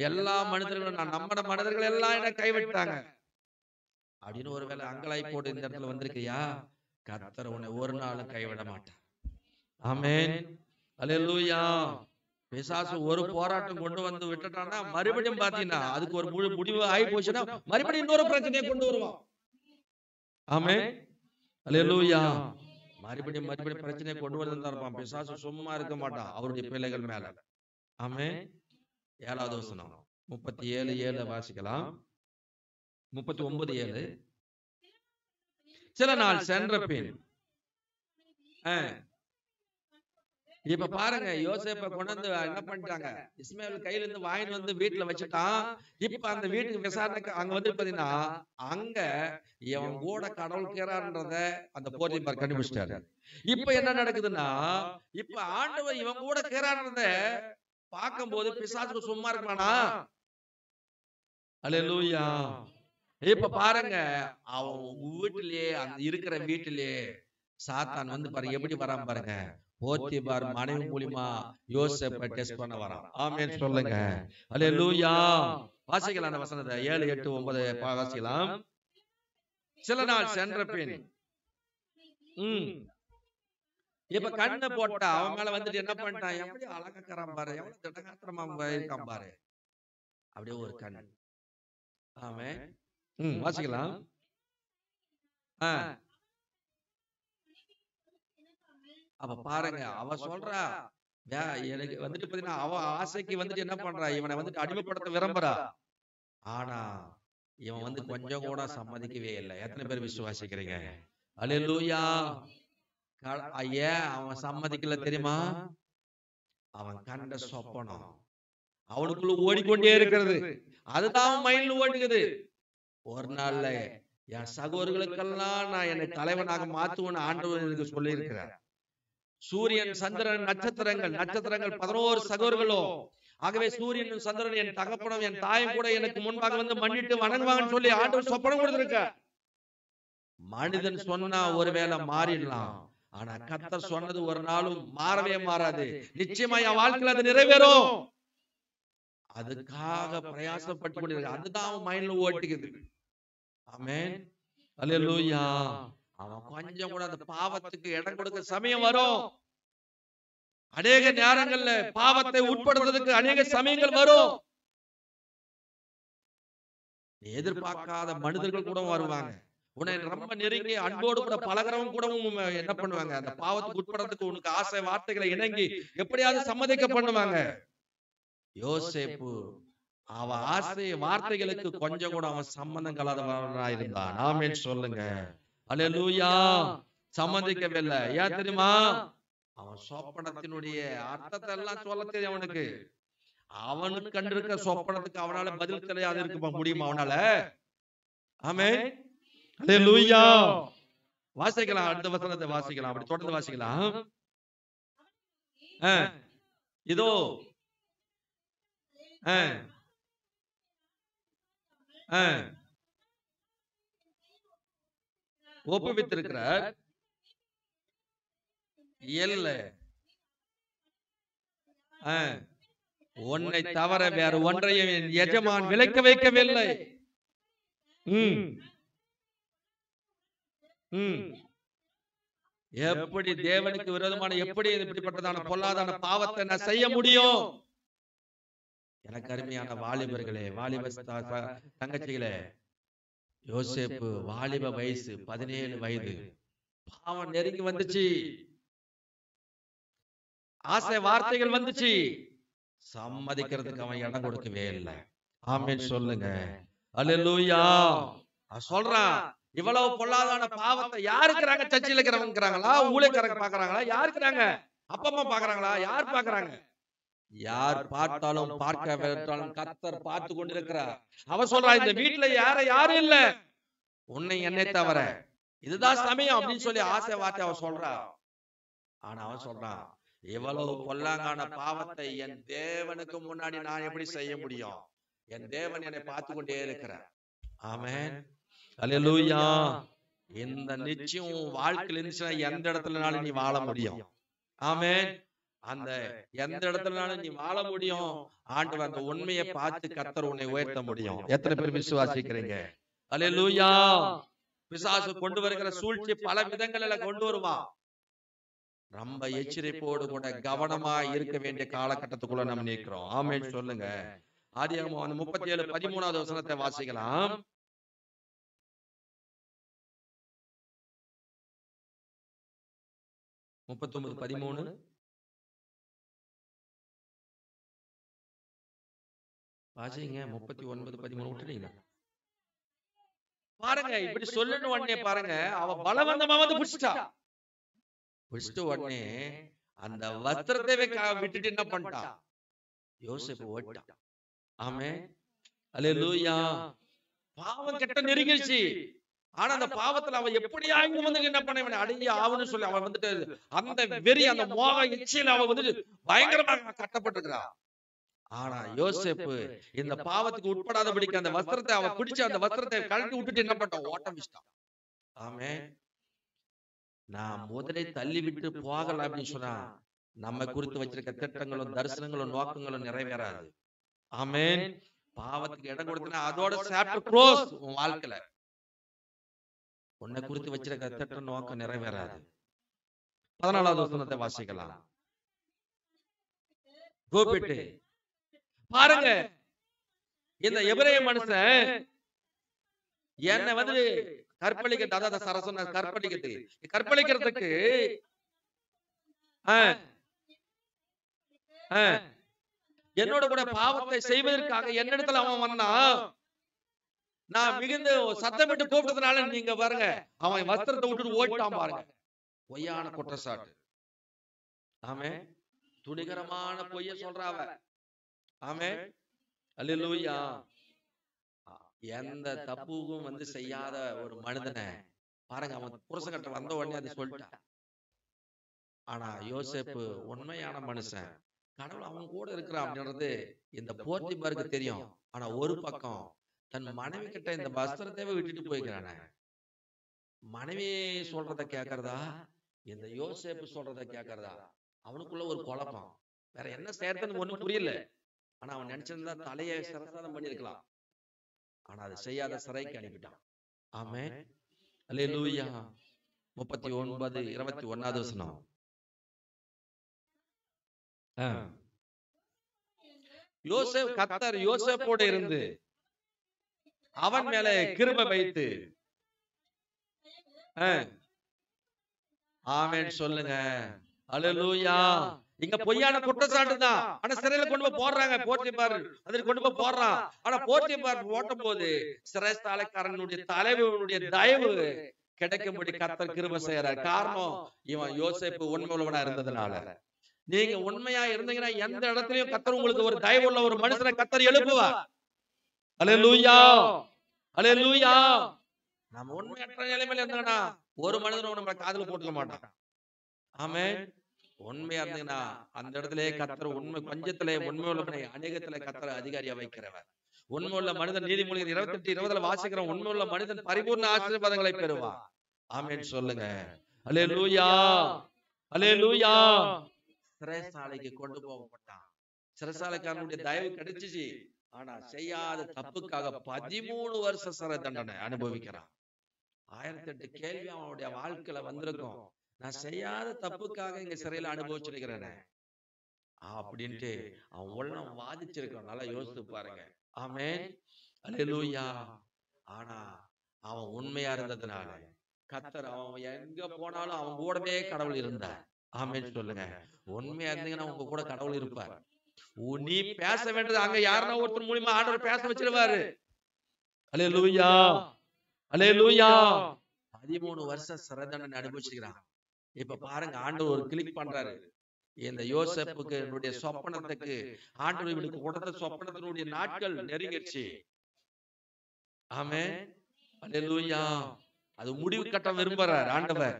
எல்லா மனிதர்களும், நான் நம்பின மனிதர்கள் எல்லாம் என்ன கைவிட்டாங்க அப்படின்னு ஒருவேளை அங்கலாய் போட்டு இந்த இடத்துல வந்திருக்கியா, கர்த்தர் உன்னை ஒரு நாளும் கைவிட மாட்டார். ஆமென். அல்லேலூயா. பிசாசு ஒரு போராட்டம் கொண்டு வந்து விட்டுட்டான்னா மறுபடியும் பாத்தீங்கன்னா அதுக்கு ஒரு முடிவு ஆகி போச்சுன்னா மறுபடியும் இன்னொரு பிரச்சனையை கொண்டு வருவான். ஆமென். அல்லேலூயா. மறுபடியும் பிரச்சனையை கொண்டு வந்து இருப்பான். பிசாசு சும்மா இருக்க மாட்டான் அவருடைய பிள்ளைகள் மேல. ஆமென். 7வது வசனம் 37:7 வாசிக்கலாம். 39:7. சில நாள் சென்ற பின் இப்ப பாருங்க, யோசேப்பை கொண்டு வந்து என்ன பண்ணிட்டாங்க, இஸ்மாயில் கையில இருந்து வாங்கிட்டு வந்து வீட்டுல வச்சுட்டான். இப்ப அந்த வீட்டுக்கு விசாரணைக்கு அங்க வந்து பாத்தீங்கன்னா அங்க இவன் கூட கடவுள் கேறான்றத அந்த போத்திபார் கண்டுபிடிச்சிட்டாரு. இப்ப என்ன நடக்குதுன்னா, இப்ப ஆண்டவர் இவன் கூட கேறான்றத பார்க்கும் போது பிசாசுக்கு சும்மா இருக்குமானா? அல்லேலூயா. இப்ப பாருங்க, அவன் வீட்டிலேயே இருக்கிற வீட்டிலேயே சாத்தான் வந்து பாருங்க எப்படி வரான் பாருங்க. போத்திபார் மனைவி மூலியமா யோசேப்பை டெஸ்ட் பண்ண வரான். ஆமென் சொல்லுங்க. அல்லேலூயா. வாசிக்கலாம் அந்த வசனத்தை 7, 8, 9 வாசிக்கலாம். சில நாள் சென்ற பின் இப்ப கண்ணை போட்டா அவன் மேல வந்துட்டு என்ன பண்ணிட்டான்? எப்படி அழகாக்காரன் பாரு, எவ்வளவு திடகாத்திரமா இருக்கான் பாரு, அப்படியே ஒரு கண். ஆமென். வாசிக்கலாம். அப்ப பாருங்க, அவ சொல்றா எனக்கு வந்துட்டு பாத்தீங்கன்னா அவ ஆசைக்கு வந்துட்டு என்ன பண்றா, இவனை வந்துட்டு அடிமைப்படுத்த விரும்புறா. ஆனா இவன் வந்து கொஞ்சம் கூட சம்மதிக்கவே இல்லை. எத்தனை பேர் விசுவாசிக்கிறீங்க? அல்லேலூயா. ஏன் அவன் சம்மதிக்கல தெரியுமா? அவன் கண்ட சொப்பனம் அவனுக்குள்ள ஓடிக்கொண்டே இருக்கிறது. அதுதான் அவன் மைண்ட்ல ஓடுகிறது. ஒரு நாள்ல என் சகோதரர்களுக்கெல்லாம் நான் என்னை தலைவனாக மாற்றுவேன்னு ஆண்டவர் எனக்கு சொல்லி இருக்கிறார். சூரியன், சந்திரன், நட்சத்திரங்கள் 11 சகோதரர்களோ. ஆகவே சூரியன், சந்திரன், என் தகப்பனும் என் தாயும் கூட எனக்கு முன்பாக வந்து மன்னிட்டு வணங்குவாங்கன்னு சொல்லி ஆண்டவர் சொப்பனம் கொடுத்திருக்க. மனிதன் சொன்னா ஒருவேளை மாறிடலாம், ஆனா கர்த்தர் சொன்னது ஒரு நாளும் மாறவே மாறாது. நிச்சயமா என் வாழ்க்கையில் அது நிறைவேறும். அதுக்காக பிரயாசப்பட்டு கொண்டிருக்க. அதுதான் அவன் மைண்ட்ல ஓட்டிக்குது. ஆமென். அல்லேலூயா. அவன் கொஞ்சம் கூட அந்த பாவத்துக்கு இடம் கொடுக்க சமயம் வரும். அநேக நேரங்கள்ல பாவத்தை உட்படுத்துறதுக்கு அநேக சமயங்கள் வரும். எதிர்பார்க்காத மனிதர்கள் கூட வருவாங்க. உன்னை ரொம்ப நெருங்கி அன்போடு கூட பழகிறவங்க கூட என்ன பண்ணுவாங்க, அந்த பாவத்துக்கு உட்படுறதுக்கு உனக்கு ஆசை வார்த்தைகளை இணங்கி எப்படியாவது சம்மதிக்க பண்ணுவாங்க. யோசேப்பு அவன் ஆசை வார்த்தைகளுக்கு கொஞ்சம் கூட அவன் சம்பந்தம் கலாதவனா இருந்தான். ஆமென் சொல்லுங்க. அல்லேலூயா. சம்மதிக்கவில்லை. ஏன் தெரியுமா? அவன் சொப்பனத்தினுடைய அர்த்தத்தை எல்லாம் சொல்ல தெரியும் அவனுக்கு. அவனுக்கு கண்டிருக்க சொப்பனத்துக்கு அவனால பதில் தெரியாது இருக்க முடியுமா அவனால? ஆமென். அல்லேலூயா. வாசிக்கலாம், அடுத்த வசனத்தை வாசிக்கலாம். அப்படி தொடர்ந்து வாசிக்கலாம். இதோ ஒப்புவித்திருக்கிறார். உன்னை தவிர வேறு ஒன்றையும் என் எஜமான் விலக்க வைக்கவில்லை. எப்படி தேவனுக்கு விரோதமான எப்படி இப்படிப்பட்டதான பொல்லாதான பாவத்தை நான் செய்ய முடியும்? எனக்கு அருமையான வாலிபர்களே, வாலிப தங்கச்சிகளே, யோசேப்பு வாலிப வயசு 17 வயது. பாவம் நெருங்கி வந்துச்சு, ஆசை வார்த்தைகள் வந்துச்சு. சம்மதிக்கிறதுக்கு அவன் இடம் கொடுக்கவே இல்லை. ஆமென் சொல்லுங்க. அல்லேலூயா. சொல்றான், இவ்வளவு பொல்லாதான பாவத்தை யார் இருக்கிறாங்க? சர்ச்சில் இருக்கிறவங்க இருக்கிறாங்களா? ஊழியக்காரங்க பாக்குறாங்களா? யார் இருக்கிறாங்க? அப்பா அம்மா பாக்குறாங்களா? யார் பாக்குறாங்க? யார் பார்த்தாலும் பார்க்க வேண்டாலும் கர்த்தர் பார்த்து கொண்டிருக்கிறார். அவன் சொல்றான், இந்த வீட்டுல யாரும் இல்ல, உன்னை என்னை தவிர, இதுதான் சமயம் அப்படின்னு சொல்லி ஆசை வார்த்தை அவன் சொல்றான். ஆனா அவன் சொல்றான், இவ்வளவு பொல்லாங்கான பாவத்தை என் தேவனுக்கு முன்னாடி நான் எப்படி செய்ய முடியும்? என் தேவன் என்னை பார்த்து கொண்டே இருக்கிறார். ஆமென். அல்லேலூயா. இந்த நிச்சயம் வாழ்க்கையில் இருந்துச்சுன்னா எந்த இடத்துலனாலும் நீ வாழ முடியும். ஆமென். அந்த எந்த இடத்துலனாலும் நீ வாழ முடியும். ஆண்டவர் அந்த உண்மையை பார்த்து கர்த்தர் உன்னை உயர்த்த முடியும். எத்தனை பேர் விசுவாசிக்கிறீங்க? அல்லேலூயா. பிசாசு கொண்டு வருகிற சூழ்ச்சி பல விதங்களில கொண்டு வருவான். ரொம்ப எச்சரிப்போடு கூட கவனமா இருக்க வேண்டிய காலகட்டத்துக்குள்ள நம்ம நிற்கிறோம். ஆமென் சொல்லுங்க. ஆதியாகமம் 37:13 வசனத்தை வாசிக்கலாம். 39:13 வாசிங்க. 39:13 விட்டுட்டீங்களா? பாருங்க, இப்படி சொல்லணும் உடனே பாருங்க, அவ பலவந்தமா வந்து பிடிச்சிட்டா. பிடிச்சிட்டு உடனே அந்த வஸ்திரத்தை விட்டுட்டு என்ன பண்ணிட்டான்? யோசேப்பு ஓடிட்டான். ஆமென். அல்லேலூயா. பாவம் கெட்ட நெருங்கிடுச்சு. ஆனா அந்த பாவத்துல அவன் எப்படியா வந்து என்ன பண்ண அடங்கி ஆகுன்னு சொல்லி அவன் வந்துட்டு அந்த வெறி, அந்த மோக இச்சையில அவன் வந்துட்டு பயங்கரமாக கட்டப்பட்டிருக்கிறான். ஆனா யோசேப்பு இந்த பாவத்துக்கு உட்படாதபடிக்கு அந்த வஸ்திரத்தை அவன் பிடிச்சு அந்த வஸ்திரத்தை கழட்டி விட்டுட்டு என்ன பண்ணிட்டான்? ஓட்டம் வச்சிட்டான். ஆமென். நான் முதலை தள்ளி விட்டு போகல அப்படின்னு சொன்னா நம்ம குறித்து வச்சிருக்க திட்டங்களும் தரிசனங்களும் நோக்கங்களும் நிறைவேறாது. ஆமென். பாவத்துக்கு இடம் கொடுத்தனா அதோட சாப்டர் க்ளோஸ். உன் வாழ்க்கையில உன்னை குறித்து வச்சிருக்க திட்ட நோக்கம் நிறைவேறாது. 14வது வசனத்தை வாசிக்கலாம். கூப்பிட்டு பாருங்க, இந்த எபிரேய மனுஷன் என்ன வந்து கற்பழிக்கிறதுக்கு என்னோட கூட பாவத்தை செய்வதற்காக என்னிடத்துல அவன் வந்தான். நான் மிகுந்த சத்தமிட்டு கூப்பிட்டதுனால நீங்க பாருங்க, அவன் வஸ்திரத்தை விட்டுட்டு ஓடிட்டான் பாருங்க. பொய்யான குற்றச்சாட்டு. ஆமென். துணிகரமான பொய்ய சொல்றாவ. ஆமென். அல்லேலூயா. எந்த தப்புக்கும் வந்து செய்யாத ஒரு மனிதனை பாருங்க, அவன் புருஷன்கிட்ட வந்த உடனே அதை சொல்லிட்டான். ஆனா யோசேப்பு உண்மையான மனுஷன், கடவுள் அவன் கூட இருக்கிறான் அப்படின்றது இந்த போர்த்திபாருக்கு தெரியும். ஆனா ஒரு பக்கம் தன் மனைவி கிட்ட இந்த வஸ்திரத்தை விட்டுட்டு போய்க்கிறானே, மனைவி சொல்றத கேட்கறதா இந்த யோசேப்பு சொல்றத கேட்கறதா? அவனுக்குள்ள ஒரு குழப்பம். வேற என்ன செய்யறதுன்னு ஒண்ணும் புரியல. ஆனா அவன் நினைச்சிருந்தா தலையை சிரசாதம் பண்ணிருக்கலாம். ஆனா அதை செய்யாத சிறைக்கு அனுப்பிட்டான். ஆமென். அல்லேலூயா. 39:21 வசனம். கர்த்தர் யோசேப்போட இருந்து அவன் மேல கிருபை வைத்து, ஆமென் சொல்லுங்க. அல்லேலூயா. இங்க பொய்யான குற்றச்சாட்டு தான். ஆனா சிறையில கொண்டு போய் போடுறாங்க. போர்த்திபார் அதில் கொண்டு போய் போடுறான். ஆனா போர்த்திபார் ஓட்டும் போது சிறைச்சாலைக்காரனுடைய தலைவனுடைய தயவு கிடைக்கும்படி கர்த்தர் கிருபை செய்யறார். காரணம், இவன் யோசேப்பு உண்மை உள்ளவனா இருந்ததுனால. நீங்க உண்மையா இருந்தீங்கன்னா எந்த இடத்துலயும் கர்த்தர் உங்களுக்கு ஒரு தயவு உள்ள ஒரு மனுஷனை கர்த்தர் எழுப்புவார். அல்லேலூயா. அல்லேலூயா. நம்ம உண்மையற்ற நிலைமையில இருந்தாங்கன்னா ஒரு மனிதனும் நம்ம காதுல போட்டுக்க மாட்டான். ஆமென். உண்மையா இருந்தீங்கன்னா அந்த இடத்திலே கர்த்தர் உண்மை பஞ்சத்திலே உண்மை உள்ளவனை அநேகத்திலே கர்த்தர் அதிகாரியா வைக்கிறவர். உண்மை உள்ள மனிதன் நீதிமொழிகள் 28:20 வாசிக்கிறோம். உண்மை உள்ள மனிதன் பரிபூர்ண ஆசீர்வாதங்களை பெறுவான். ஆமென் சொல்லுங்க. அல்லேலூயா. அல்லேலூயா. சிறைசாலைக்கு கொண்டு போகப்பட்டான். சிறைசாலைக்காரனுடைய தயவு கிடைச்சிச்சு. ஆனா செய்யாத தப்புக்காக 13 வருஷ சிறை தண்டனை அனுபவிக்கிறான். 1008 கேள்வி அவனுடைய வாழ்க்கையில வந்திருக்கும். நான் செய்யாத தப்புக்காக இங்க சிறையில அனுபவிச்சிருக்கிறேன் அப்படின்ட்டு அவன் உள்ளம் வாதிச்சிருக்கான். நல்லா யோசித்து பாருங்க. ஆமென். அல்லேலூயா. ஆனா அவன் உண்மையா இருந்ததுனால கர்த்தர் அவன் எங்க போனாலும் அவன் கூடவே கடவுள் இருந்தார். ஆமென் சொல்லுங்க. உண்மையா இருந்தீங்கன்னா உங்க கூட கடவுள் இருப்பார். நீ பேச வேண்டியது அங்க யாருன்னா ஒருத்தர் மூலியமா ஆண்டவர் பேச வச்சிருவாரு. அல்லேலூயா. அல்லேலூயா. 13 வருஷம் சிறை தண்டனை அனுபவிச்சிருக்கிறான். இப்ப பாருங்க, ஆண்டவர் ஒரு கிளிக் பண்றாரு. இந்த யோசேப்புக்கு என்னுடைய சொப்பனத்துக்கு ஆண்டவர் இவனுக்கு கொடுத்த சொப்பனத்தினுடைய நாட்கள் நெருங்கிடுச்சு. ஆமென். அல்லேலூயா. அது முடிவு கட்ட விரும்புறார் ஆண்டவர்.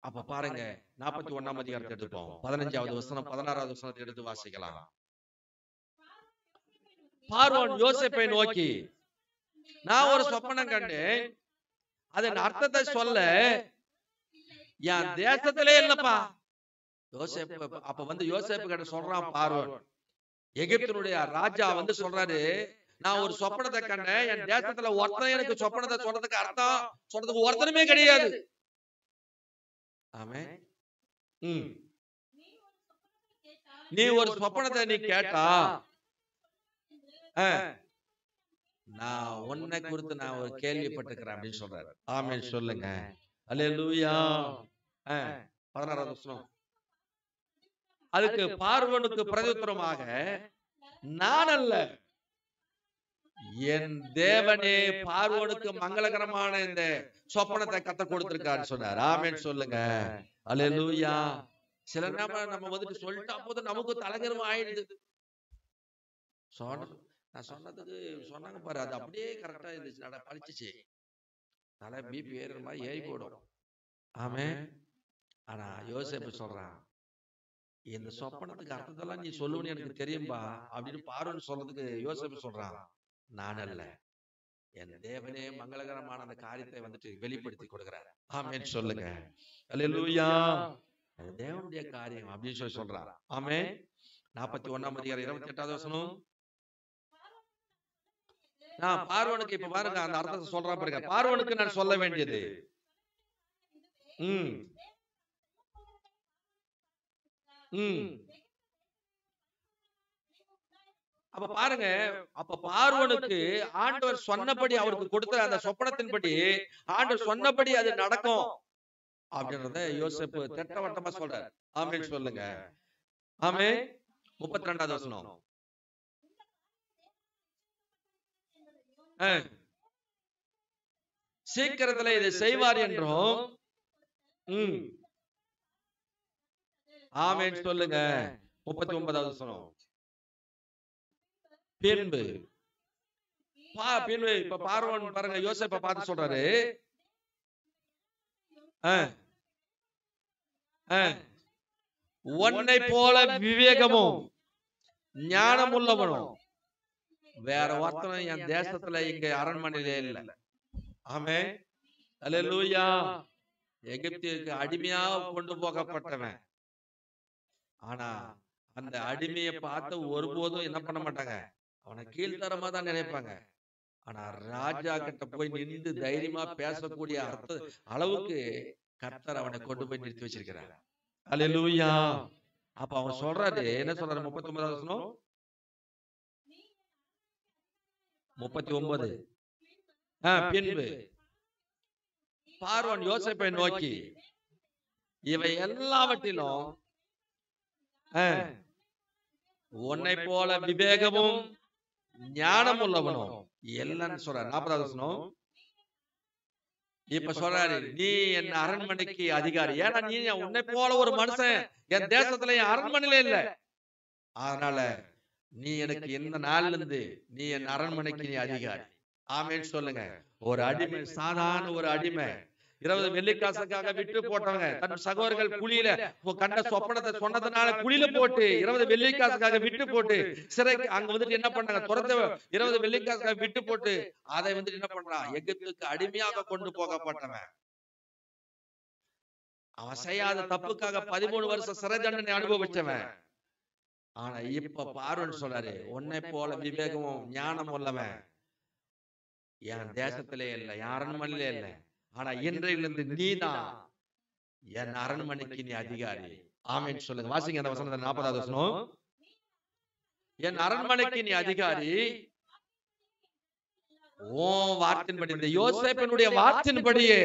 அப்ப பாருங்க, 41ஆம் அதிகாரத்தை எடுத்துப்போம். 15வது வசனம் 16வது வசனத்தை எடுத்து வாசிக்கலாம். பார்வோன் யோசேப்பை நோக்கி, நான் ஒரு சொப்பனம் கண்டேன், அதன் அர்த்தத்தை சொல்ல என் தேசத்திலே இல்லப்பா. யோசேப்பு அப்ப வந்து யோசேப்பு கிட்ட சொல்றான் பார்வோன். எகிப்தினுடைய ராஜா வந்து சொல்றாரு, நான் ஒரு சொப்பனத்தை கண்டேன், என் தேசத்துல ஒருத்தன் எனக்கு சொப்பனத்தை சொல்றதுக்கு அர்த்தம் சொல்றதுக்கு ஒருத்தனுமே கிடையாது. ஆமென். நீ ஒரு சொப்பனத்தை நீ கேட்டா நான் உன்னை குறித்து நான் ஒரு கேள்விப்பட்டிருக்கிறேன் அப்படின்னு சொல்றாரு. ஆமென் சொல்லுங்க. அல்லேலூயா. 16வது வசனம். அதுக்கு பார்வோனுக்கு பிரதியுத்தரமாக, நான் அல்ல, என் தேவனே பார்வோனுக்கு மங்களகரமான இந்த சொப்பனத்தை கத்த கொடுத்திருக்கான்னு சொன்னார். ஆமென் சொல்லுங்க. அல்லேலூயா. சில நேரம் நம்ம வந்துட்டு சொல்லிட்டா போது நமக்கு தலைகரும் ஆயிடுது. நான் சொன்னதுக்கு சொன்னாங்க பாரு, அது அப்படியே கரெக்டா இருந்துச்சு, பழிச்சிச்சு. தலை பிபி ஏறுற மாதிரி ஏறி போடும். ஆமென். ஆனா யோசேப்பு சொல்றான், இந்த சொப்பனத்துக்கு அர்த்தத்தெல்லாம் நீ சொல்லுவன்னு எனக்கு தெரியும்பா அப்படின்னு பார்வோன் சொல்றதுக்கு யோசேப்பு சொல்றான், நான் அல்ல, என் தேவனே மங்களகரமான அந்த காரியத்தை வந்துட்டு வெளிப்படுத்தி கொடுக்கிறார். ஆமென் சொல்லுங்க. அல்லேலூயா. அது தேவனுடைய காரியம் அப்படின்னு சொல்லி சொல்றான். ஆமென். 41ஆம் அதிகாரம் 28வது வசனம். பார்வோனுக்கு இப்ப பாருங்க அந்த அர்த்தத்தை சொல்றா பாருங்க. பார்வோனுக்கு நான் சொல்ல வேண்டியது அப்ப பாருங்க, அப்ப பார்வோனுக்கு ஆண்டவர் சொன்னபடி அவருக்கு கொடுத்த அந்த சொப்பனத்தின்படி ஆண்டவர் சொன்னபடி அது நடக்கும் அப்படின்றத யோசேப்பு திட்டவட்டமா சொல்றார். ஆமென் சொல்லுங்க. ஆமென். 32வது வசனம். சீக்கிரத்துல இதை செய்வார் என்றும். ஆமென் சொல்லுங்க. 39வது வசனம். பின்பு இப்ப பார்வோன் பாருங்க யோசேப்பை பார்த்து சொல்றாரு, உன்னை போல விவேகமும் ஞானம் உள்ளவனும் வேற ஒருத்தனும் என் தேசத்துல இங்க அரண்மனையிலே இல்ல. ஆமென். அல்லேலூயா. எகிப்துக்கு அடிமையா கொண்டு போகப்பட்டவன். ஆனா அந்த அடிமையை பார்த்து ஒருபோதும் என்ன பண்ண மாட்டாங்க, அவனை கீழ்த்தரமா தான் நினைப்பாங்க. ஆனா ராஜா கிட்ட போய் நின்று தைரியமா பேசக்கூடிய அர்த்த அளவுக்கு கர்த்தர் அவனை கொண்டு போய் நிறுத்தி வச்சிருக்கிறார். அல்லேலூயா. அப்ப அவன் சொல்றாரு, என்ன சொல்றாரு? 39வது வசனம். 39. பின்பு பார்வோன் யோசேப்பை நோக்கி, இவை எல்லாவற்றிலும் உன்னை போல விவேகமும் ஞானம் உள்ளவனும் எல்லாம் சொல்றாரு. 40வது வசனம். இப்ப சொல்றாரு, நீ என் அரண்மனைக்கு அதிகாரி. ஏன்னா நீ உன்னை போல ஒரு மனுஷன் என் தேசத்துல என் அரண்மனையில இல்ல. அதனால நீ எனக்கு எந்த நாள்ல இருந்து நீ என் அரண்மனைக்கு நீ அதிகாரி. ஆமென் சொல்லுங்க. ஒரு அடிமை, சாதாரண ஒரு அடிமை, 20 வெள்ளிக்காசுக்காக விட்டு போட்டவங்க, தன் சகோதரர்கள் குழியில கண்ட சொப்பனத்தை சொன்னதுனால குழியில போட்டு 20 வெள்ளிக்காசுக்காக விட்டு போட்டு சிறைக்கு அங்க வந்துட்டு என்ன பண்ணாங்க, துரத்த 20 வெள்ளிக்காசுக்காக விட்டு போட்டு அதை வந்துட்டு என்ன பண்றான், எகிப்துக்கு அடிமையாக கொண்டு போகப்பட்டவன். அவன் செய்யாத தப்புக்காக 13 வருஷம் சிறை தண்டனை அனுபவிச்சவன். ஆனா இப்ப பார்வோன் சொல்றாரு, உன்னை போல விவேகமும் ஞானம் உள்ளவன் என் தேசத்திலே இல்ல, என் அரண்மனையிலே இல்ல. ஆனா இன்றையிலிருந்து நீதான் என் அரண்மனைக்கு நீ அதிகாரி. ஆமென் சொல்லுங்க. வாசிங்க அந்த வசனத்தை. 40வது வசனம். என் அரண்மனைக்கு நீ அதிகாரி, ஓ வார்த்தையின்படி, இந்த யோசேப்பினுடைய வார்த்தையின்படியே.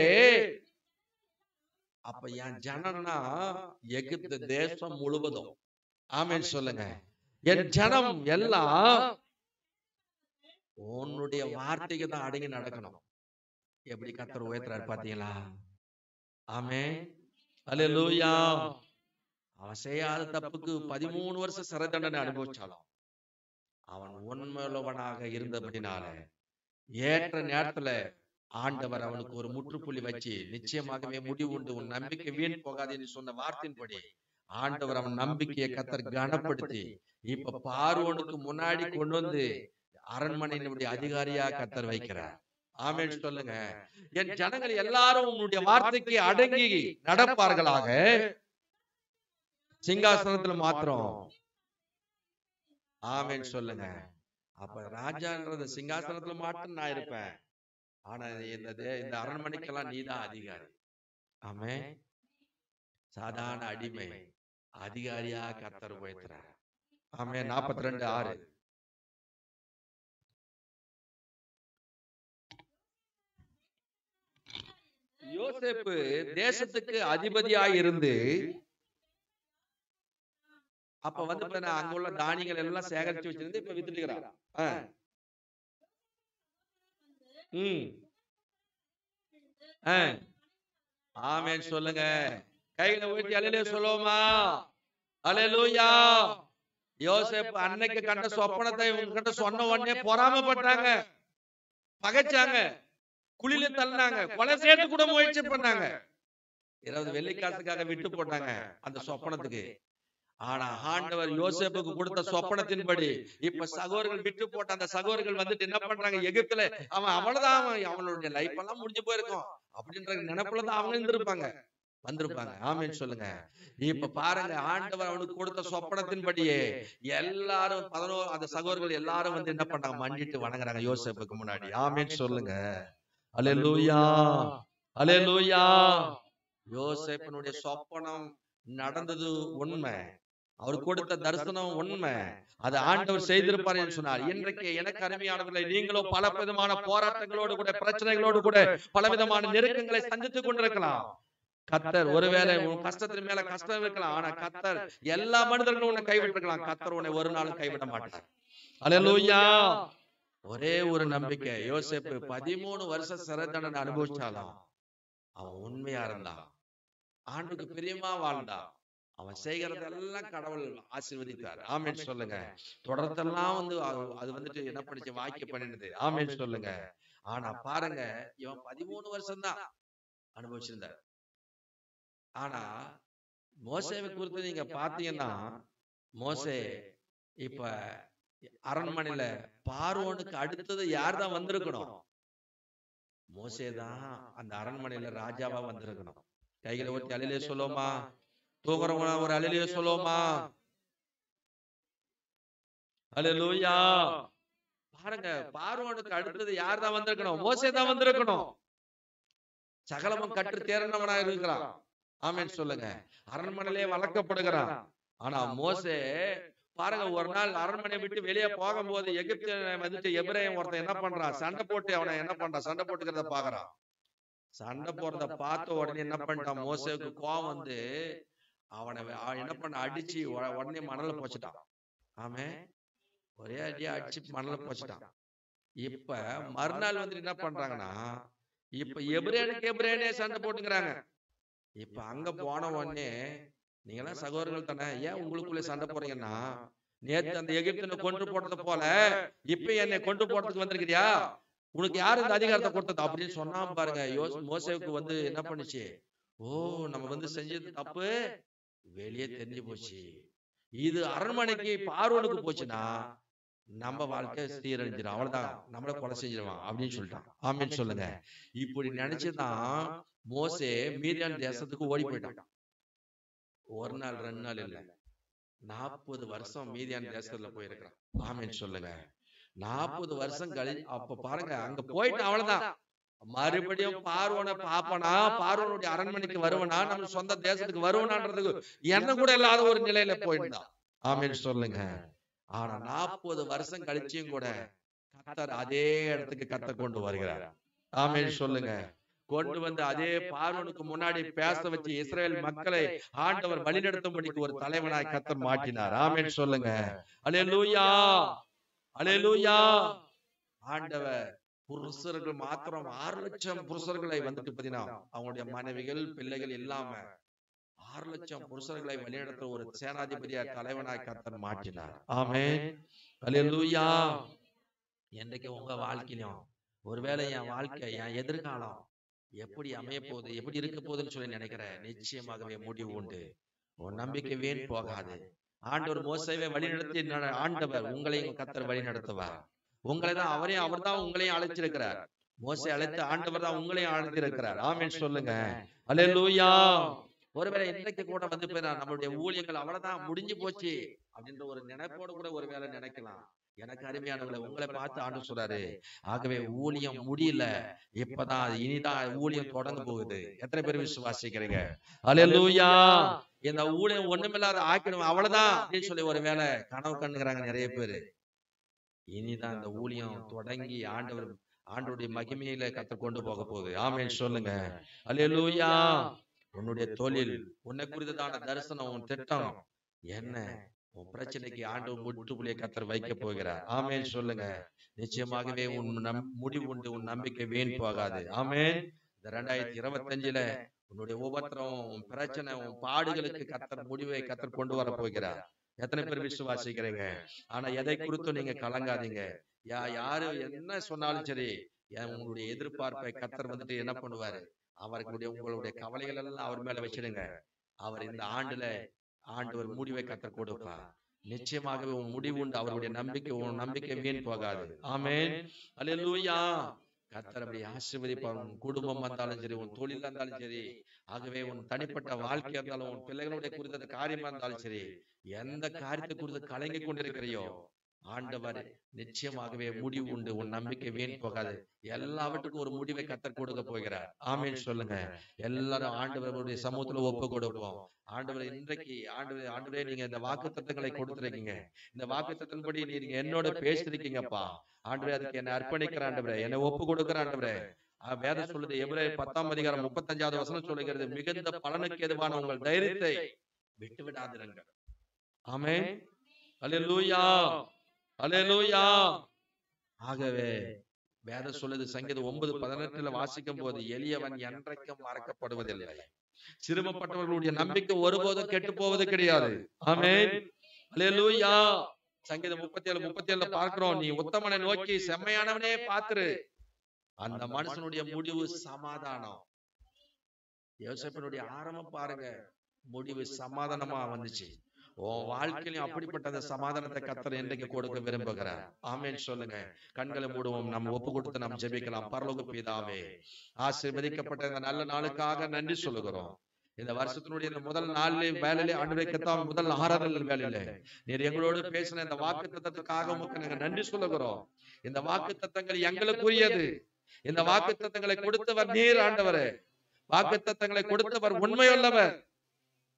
அப்ப என் ஜனம்னா எகிப்து தேசம் முழுவதும். ஆமென் சொல்லுங்க. என் ஜனம் எல்லாம் உன்னுடைய வார்த்தைக்கு தான் அடங்கி நடக்கணும். எப்படி கர்த்தர் உயர்த்துறாரு பாத்தீங்களா? ஆமென். அல்லேலூயா. அவன் செய்யாத தப்புக்கு 13 வருஷம் சிறை தண்டனை அனுபவிச்சாலும் அவன் உண்மையுள்ளவனாக இருந்தபடினால ஏற்ற நேரத்துல ஆண்டவர் அவனுக்கு ஒரு முற்றுப்புள்ளி வச்சு நிச்சயமாகவே முடிவு உண்டு, உன் நம்பிக்கை வீண் போகாதுன்னு சொன்ன வார்த்தையின்படி ஆண்டவர் அவன் நம்பிக்கையை கர்த்தர் கனப்படுத்தி இப்ப பார்வோனுக்கு முன்னாடி கொண்டு வந்து அரண்மனையினுடைய அதிகாரியா கர்த்தர் வைக்கிறார். ஆமென் சொல்லுங்க. என் ஜனங்கள் எல்லாரும் உன்னுடைய வார்த்தைக்கு அடங்கி நடப்பார்களாக. சிங்காசனத்துல மாத்திரம். ஆமென் சொல்லுங்க. அப்ப ராஜான்றது சிங்காசனத்துல மாத்திரம் நான் இருப்பேன். ஆனா இந்த அரண்மனைக்கெல்லாம் நீதான் அதிகாரி. ஆமென். சாதாரண அடிமை அதிகாரியா கர்த்தர் உயர்த்துறார். ஆமென். 42:6. யோசேப்பு தேசத்துக்கு அதிபதியாய் இருந்து அப்ப வந்து அங்க உள்ள தானியங்கள் எல்லாம் சேகரிச்சு வச்சிருந்து இப்ப வித்துட்டுக்கிறான். ஆமென் சொல்லுங்க. கையில ஊட்டி அல்லேலூயா சொல்லுவோமா? அல்லேலூயா. யோசேப்பு அன்னைக்கு கண்ட சொப்பனத்தை இவங்க கிட்ட சொன்ன உடனே பொறாமைப்பட்டாங்க, பகைச்சாங்க, குழியில தள்ளினாங்க, கொலை சேர்த்து கூட முயற்சி பண்ணாங்க. 20 வெள்ளிக்காசுக்காக விட்டு போட்டாங்க அந்த சொப்பனத்துக்கு. ஆனா ஆண்டவர் யோசேப்புக்கு கொடுத்த சொப்பனத்தின்படி இப்ப சகோதரர்கள் விட்டு போட்ட அந்த சகோதரர்கள் வந்துட்டு என்ன பண்றாங்க, எகிப்துல அவன் அவ்வளவுதான், அவனுடைய லைஃப் எல்லாம் முடிஞ்சு போயிருக்கும் அப்படின்ற நினைப்புலதான் அவங்க இருந்திருப்பாங்க, வந்திருப்பாங்க. ஆமென் சொல்லுங்க. இப்ப பாருங்க, ஆண்டவர் அவனுக்கு கொடுத்த சொப்பனத்தின்படியே எல்லாரும் 11 அந்த சகோதரர்கள் எல்லாரும் வந்து என்ன பண்றாங்க, மண்டிட்டு வணங்குறாங்க யோசேப்புக்கு முன்னாடி. ஆமென் சொல்லுங்க. அல்லேலூயா, அல்லேலூயா. யோசேப்பினுடைய சொப்பனம் நடந்தது உண்மை, அவர் கொடுத்த தரிசனம் உண்மை, அது ஆண்டவர் செய்திருப்பார் என்று சொன்னார். இன்றைக்கு எனக்கு அருமையானவர்களை, நீங்களும் பல விதமான போராட்டங்களோடு கூட, பிரச்சனைகளோடு கூட, பலவிதமான நெருக்கங்களை சந்தித்துக் கொண்டிருக்கலாம். கர்த்தர் ஒருவேளை உன் கஷ்டத்தின் மேல கஷ்டம் இருக்கலாம், ஆனா கர்த்தர் எல்லா மனிதர்களும் உன்னை கைவிட்டிருக்கலாம், கர்த்தர் உன்னை ஒரு நாளும் கைவிட மாட்டார். அல்லேலூயா. ஒரே ஒரு நம்பிக்கை, யோசேப்பு 13 வருஷம் சிறை தண்டனை அனுபவிச்சாலும் அவன் உண்மையா இருந்தான், ஆண்டுக்கு பிரியமா வாழ்ந்தான், அவன் செய்கிறதெல்லாம் கடவுள் ஆசீர்வதித்தார். ஆமென் சொல்லுங்க. தொடர்ந்தெல்லாம் வந்து அது வந்துட்டு என்ன படிச்சு வாக்கிய பண்ணினது. ஆமென் சொல்லுங்க. ஆனா பாருங்க, இவன் 13 வருஷம் தான் அனுபவிச்சிருந்தார். ஆனா மோசேவை குறித்து நீங்க பாத்தீங்கன்னா, மோசே இப்ப அரண்மனையில பார்வோனுக்கு அடுத்தது யார் தான் வந்திருக்கணும், மோசே தான் அந்த அரண்மனையில ராஜாவா வந்திருக்கணும். கைகளை ஒட்டி அலையிலே சொல்லுவோமா, தூங்குறவங்க ஒரு அலையிலே சொல்லுவோமா. அல்லேலூயா. பாருங்க, பார்வோனுக்கு அடுத்தது யார் தான் வந்திருக்கணும், மோசே தான் வந்திருக்கணும். சகலமும் கற்று தேர்ந்தவனா இருக்கிறான். ஆமென் சொல்லுங்க. அரண்மனையிலே வளர்க்கப்படுகிறான். ஆனா மோசே பாருங்க, ஒரு நாள் அரண்மனை விட்டு வெளியே போகும்போது எகிப்திய வந்துட்டு எபிரேயன் ஒருத்தன் என்ன பண்றான், சண்டை போட்டு அவனை என்ன பண்றான், சண்டை போட்டுக்கிறத பாக்குறான். சண்டை போறத பார்த்த உடனே என்ன பண்ணிட்டான், மோசேவுக்கு கோவம் வந்து அவனை என்ன பண்ண அடிச்சு உடனே மணல போச்சுட்டான். ஆமே, ஒரே அடியா அடிச்சு மணல போச்சுட்டான். இப்ப மறுநாள் வந்து என்ன பண்றாங்கன்னா, இப்ப எபிரேனுக்கு எபிரேனே சண்டை போட்டுக்கிறாங்க. இப்ப அங்க போன உடனே, நீங்க எல்லாம் சகோதரர்கள் தானே, ஏன் உங்களுக்குள்ளே சண்டை போறீங்கன்னா, நேத்து அந்த எகிப்தியனை கொண்டு போட்டது போல இப்ப என்னை கொண்டு போறதுக்கு வந்திருக்கிறியா, உனக்கு யாரு இந்த அதிகாரத்தை கொடுத்தது அப்படின்னு சொன்னா பாருங்க. மோசேவுக்கு வந்து என்ன பண்ணுச்சு, ஓ நம்ம வந்து செஞ்சது தப்பு வெளியே தெரிஞ்சு போச்சு, இது அரண்மனைக்கு பார்வோனுக்கு போச்சுன்னா நம்ம வாழ்க்கை சீரழிஞ்சிடும், அவ்வளவுதான், நம்மள கொலை செஞ்சிருவான் அப்படின்னு சொல்லிட்டான். ஆமென் சொல்லுங்க. இப்படி நினைச்சுதான் மோசே மீதியான் தேசத்துக்கு ஓடி போயிட்டான். ஒரு நாள் 2 நாள் இல்ல, 40 வருஷம் மீதியான் தேசத்துல போயிருக்கிறான். ஆமென் சொல்லுங்க. 40 வருஷம் அப்ப பாருங்க, அங்க போயிட்டு அவ்வளவுதான், மறுபடியும் பார்வோனை பாப்பனா, பார்வோனுடைய அரண்மனைக்கு வருவனா, நம்ம சொந்த தேசத்துக்கு வருவனான்றதுக்கு என்ன கூட இல்லாத ஒரு நிலையில போயிருந்தான். ஆமென் சொல்லுங்க. ஆனா 40 வருஷம் கழிச்சியும் கூட கர்த்தர் அதே இடத்துக்கு கர்த்தர் கொண்டு வருகிறார். ஆமென் சொல்லுங்க. கொண்டு வந்து அதே பார்வோனுக்கு முன்னாடி பேச வச்சு இஸ்ரவேல் மக்களை ஆண்டவர் வழிநடத்தும்படிக்கு ஒரு தலைவனாய் கர்த்தர் மாற்றினார். ஆமென் சொல்லுங்க. அல்லேலூயா, அல்லேலூயா. ஆண்டவர் புருஷர்கள் மாத்திரம் 6 லட்சம் புருஷர்களை வந்துட்டு பாத்தீங்கன்னா, அவங்களுடைய மனைவிகள் பிள்ளைகள் இல்லாம 6 லட்சம் புருஷர்களை வழிநடத்த ஒரு சேனாதிபதியா தலைவனாய் கர்த்தர் மாற்றினார். ஆமென், அல்லேலூயா. என்னைக்கு உங்க வாழ்க்கையிலும் ஒருவேளை என் வாழ்க்கை, என் எதிர்காலம் எப்படி அமைய போகுது, எப்படி இருக்க போகுதுன்னு சொல்லி நினைக்கிறேன், நிச்சயமாகவே முடிவு உண்டு. உன் நம்பிக்கை வீண் போகாது. ஆண்டவர் மோசேவை வழிநடத்தி ஆண்டவர் உங்களையும் கர்த்தர் வழி நடத்துவார். உங்களை தான் அவர் தான் உங்களையும் அழைச்சிருக்கிறார். மோசே அழைத்து ஆண்டவர் தான் உங்களையும் அழைத்திருக்கிறார். ஆமென் சொல்லுங்க. அல்லேலூயா. ஒருவேளை இன்றைக்கு கூட வந்து நம்மளுடைய ஊழியங்கள் அவ்வளவுதான் முடிஞ்சு போச்சு அப்படின்ற ஒரு நினைப்போடு கூட ஒருவேளை நினைக்கலாம். எனக்கு அருமையானவர்களை, உங்களை பார்த்து ஆண்டவர் சொல்றாரு, ஆகவே ஊழியம் முடியல, இப்பதான் இனிதான் ஊழியம் தொடங்க போகுது. எத்தனை பேர் விசுவாசிக்கிறீங்க? அல்லேலூயா. இந்த ஊழியம் ஒண்ணுமில்லாத ஆக்கிடும் அவ்வளவுதான் அப்படின்னு சொல்லி ஒருவேளை கனவு கண்ணுகிறாங்க நிறைய பேரு. இனிதான் இந்த ஊழியம் தொடங்கி ஆண்டவருடைய மகிமையில கர்த்தர் கொண்டு போக போகுது. ஆமென் சொல்லுங்க. அல்லேலூயா. உன்னுடைய தொழில், உன்னை குறித்ததான தரிசனம், உன் திட்டம் என்ன, உன் பிரச்சனைக்கு ஆண்டவர் முற்றுப்புள்ளியை கர்த்தர் வைக்க போகிறார். ஆமென் சொல்லுங்க. நிச்சயமாகவே உன் முடிவு உண்டு, உன் நம்பிக்கை வீண் போகாது. ஆமென். இந்த 2025ல உன்னுடைய உபத்திரம், உன் பிரச்சனை, உன் பாடுகளுக்கு கர்த்தர் முடிவை கர்த்தர் கொண்டு வர போகிறார். எத்தனை பேர் விசுவாசிக்கிறீங்க? ஆனா எதை குறித்தும் நீங்க கலங்காதீங்க. யாரு என்ன சொன்னாலும் சரி, உங்களுடைய எதிர்பார்ப்பை கர்த்தர் வந்துட்டு என்ன பண்ணுவாரு, உங்களுடைய கவலைகள் எல்லாம் அவர் மேல வச்சிடுங்க. அவர் இந்த ஆண்டுல ஆண்டவர் முடிவை கத்தர் கொடுப்பார். நிச்சயமாகவே உன் முடிவு உண்டு. அவருடைய நம்பிக்கை, உன் நம்பிக்கை வீண் போகாது. ஆமென். அல்லேலூயா. கர்த்தர் அப்படி ஆசீர்வதிப்பார். உன் குடும்பம் வந்தாலும் சரி, உன் தொழில் இருந்தாலும் சரி, ஆகவே உன் தனிப்பட்ட வாழ்க்கை இருந்தாலும், உன் பிள்ளைகளுடைய குறித்த காரியமா இருந்தாலும் சரி, எந்த காரியத்தை குறித்து கலங்கி கொண்டிருக்கிறையோ, ஆண்டவர் நிச்சயமாகவே முடிவு உண்டு. உன் நம்பிக்கை வீண் போகாது. எல்லாவற்றுக்கும் ஒரு முடிவை கத்தர் கொடுக்க போகிறார். ஆமென் சொல்லுங்க. எல்லாரும் ஆண்டவருடைய சமூகத்துல ஒப்பு கொடுப்போம். ஆண்டவர் இன்றைக்கு ஆண்டவரே நீங்க இந்த வாக்குத்தத்தங்களை கொடுத்திருக்கீங்க. இந்த வாக்குத்தத்தின்படி நீங்க என்னோட பேசிருக்கீங்கப்பா. ஆண்டவரே அதுக்கு என்னை அர்ப்பணிக்கிற ஆண்டவரே, என்னை ஒப்பு கொடுக்கிற ஆண்டவரே. வேதம் சொல்லுது, எபிரேயர் 10 35 வசனம் சொல்லுகிறது, மிகுந்த பலனுக்கு எதுவான உங்கள் தைரியத்தை விட்டு விடாதிருங்கள். ஆமென். அல்லேலூயா. அல்லேலூயா. ஆகவே வேதம் சொல்லுது, சங்கீதம் 9:18 வாசிக்கும் போது, எளியவன் என்றைக்கும் மறக்கப்படுவதில்லை, சிறுமப்பட்டவர்களுடைய நம்பிக்கை ஒருபோதும் கெட்டு போவது கிடையாது. ஆமென். அல்லேலூயா. சங்கீதம் 37:37 பார்க்கிறோம், நீ உத்தமனை நோக்கி செம்மையானவனே பாத்துரு, அந்த மனுஷனுடைய முடிவு சமாதானம். யோசேப்பினுடைய ஆரம்பம் பாருங்க, முடிவு சமாதானமா வந்துச்சு. உன் வாழ்க்கையிலும் அப்படிப்பட்ட அந்த சமாதானத்தை கர்த்தர் இன்றைக்கு கொடுக்க விரும்புகிறார். ஆமென் சொல்லுங்க. கண்களை மூடுவோம், நம்ம ஒப்பு கொடுத்து நாம் ஜெபிக்கலாம். பரலோக பிதாவே, ஆசீர்வதிக்கப்பட்ட இந்த நல்ல நாளுக்காக நன்றி சொல்லுகிறோம். இந்த வருஷத்தினுடைய இந்த முதல் நாளிலே வேலையிலே ஆண்டவரே கர்த்தாவே, முதல் ஆராதனை வேலையிலே நீர் எங்களோடு பேசின இந்த வாக்குத்தத்தத்துக்காக உமக்கு நாங்கள் நன்றி சொல்லுகிறோம். இந்த வாக்குத்தத்தங்கள் எங்களுக்குரியது. இந்த வாக்குத்தத்தங்களை கொடுத்தவர் நீர் ஆண்டவரே. வாக்குத்தத்தங்களை கொடுத்தவர் உண்மையுள்ளவர்.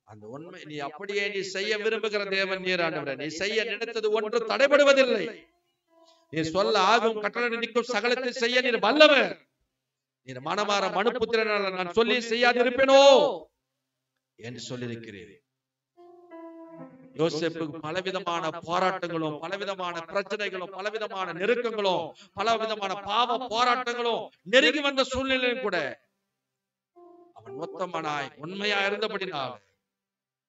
அந்த உண்மை நீ அப்படியே நீ செய்ய விரும்புகிற தேவன் நீர் ஆண்டவரே. நீ செய்ய நினைத்தது ஒன்று தடைபடுவதில்லை. நீ சொல்ல ஆகும் கட்டளை நிற்கும் சகலத்தை செய்ய நீர் வல்லவர். நீர் மனமாற மனுப்புத்திரனால நான் சொல்லி செய்யாதிருப்பேனோ என்று சொல்லியிருக்கிறீர். யோசேப்புக்கு பலவிதமான போராட்டங்களும், பலவிதமான பிரச்சனைகளும், பலவிதமான நெருக்கங்களும், பலவிதமான பாவ போராட்டங்களும் நெருங்கி வந்த சூழ்நிலையும் கூட அவன் உத்தமனாய் உண்மையா இருந்தபடினால்,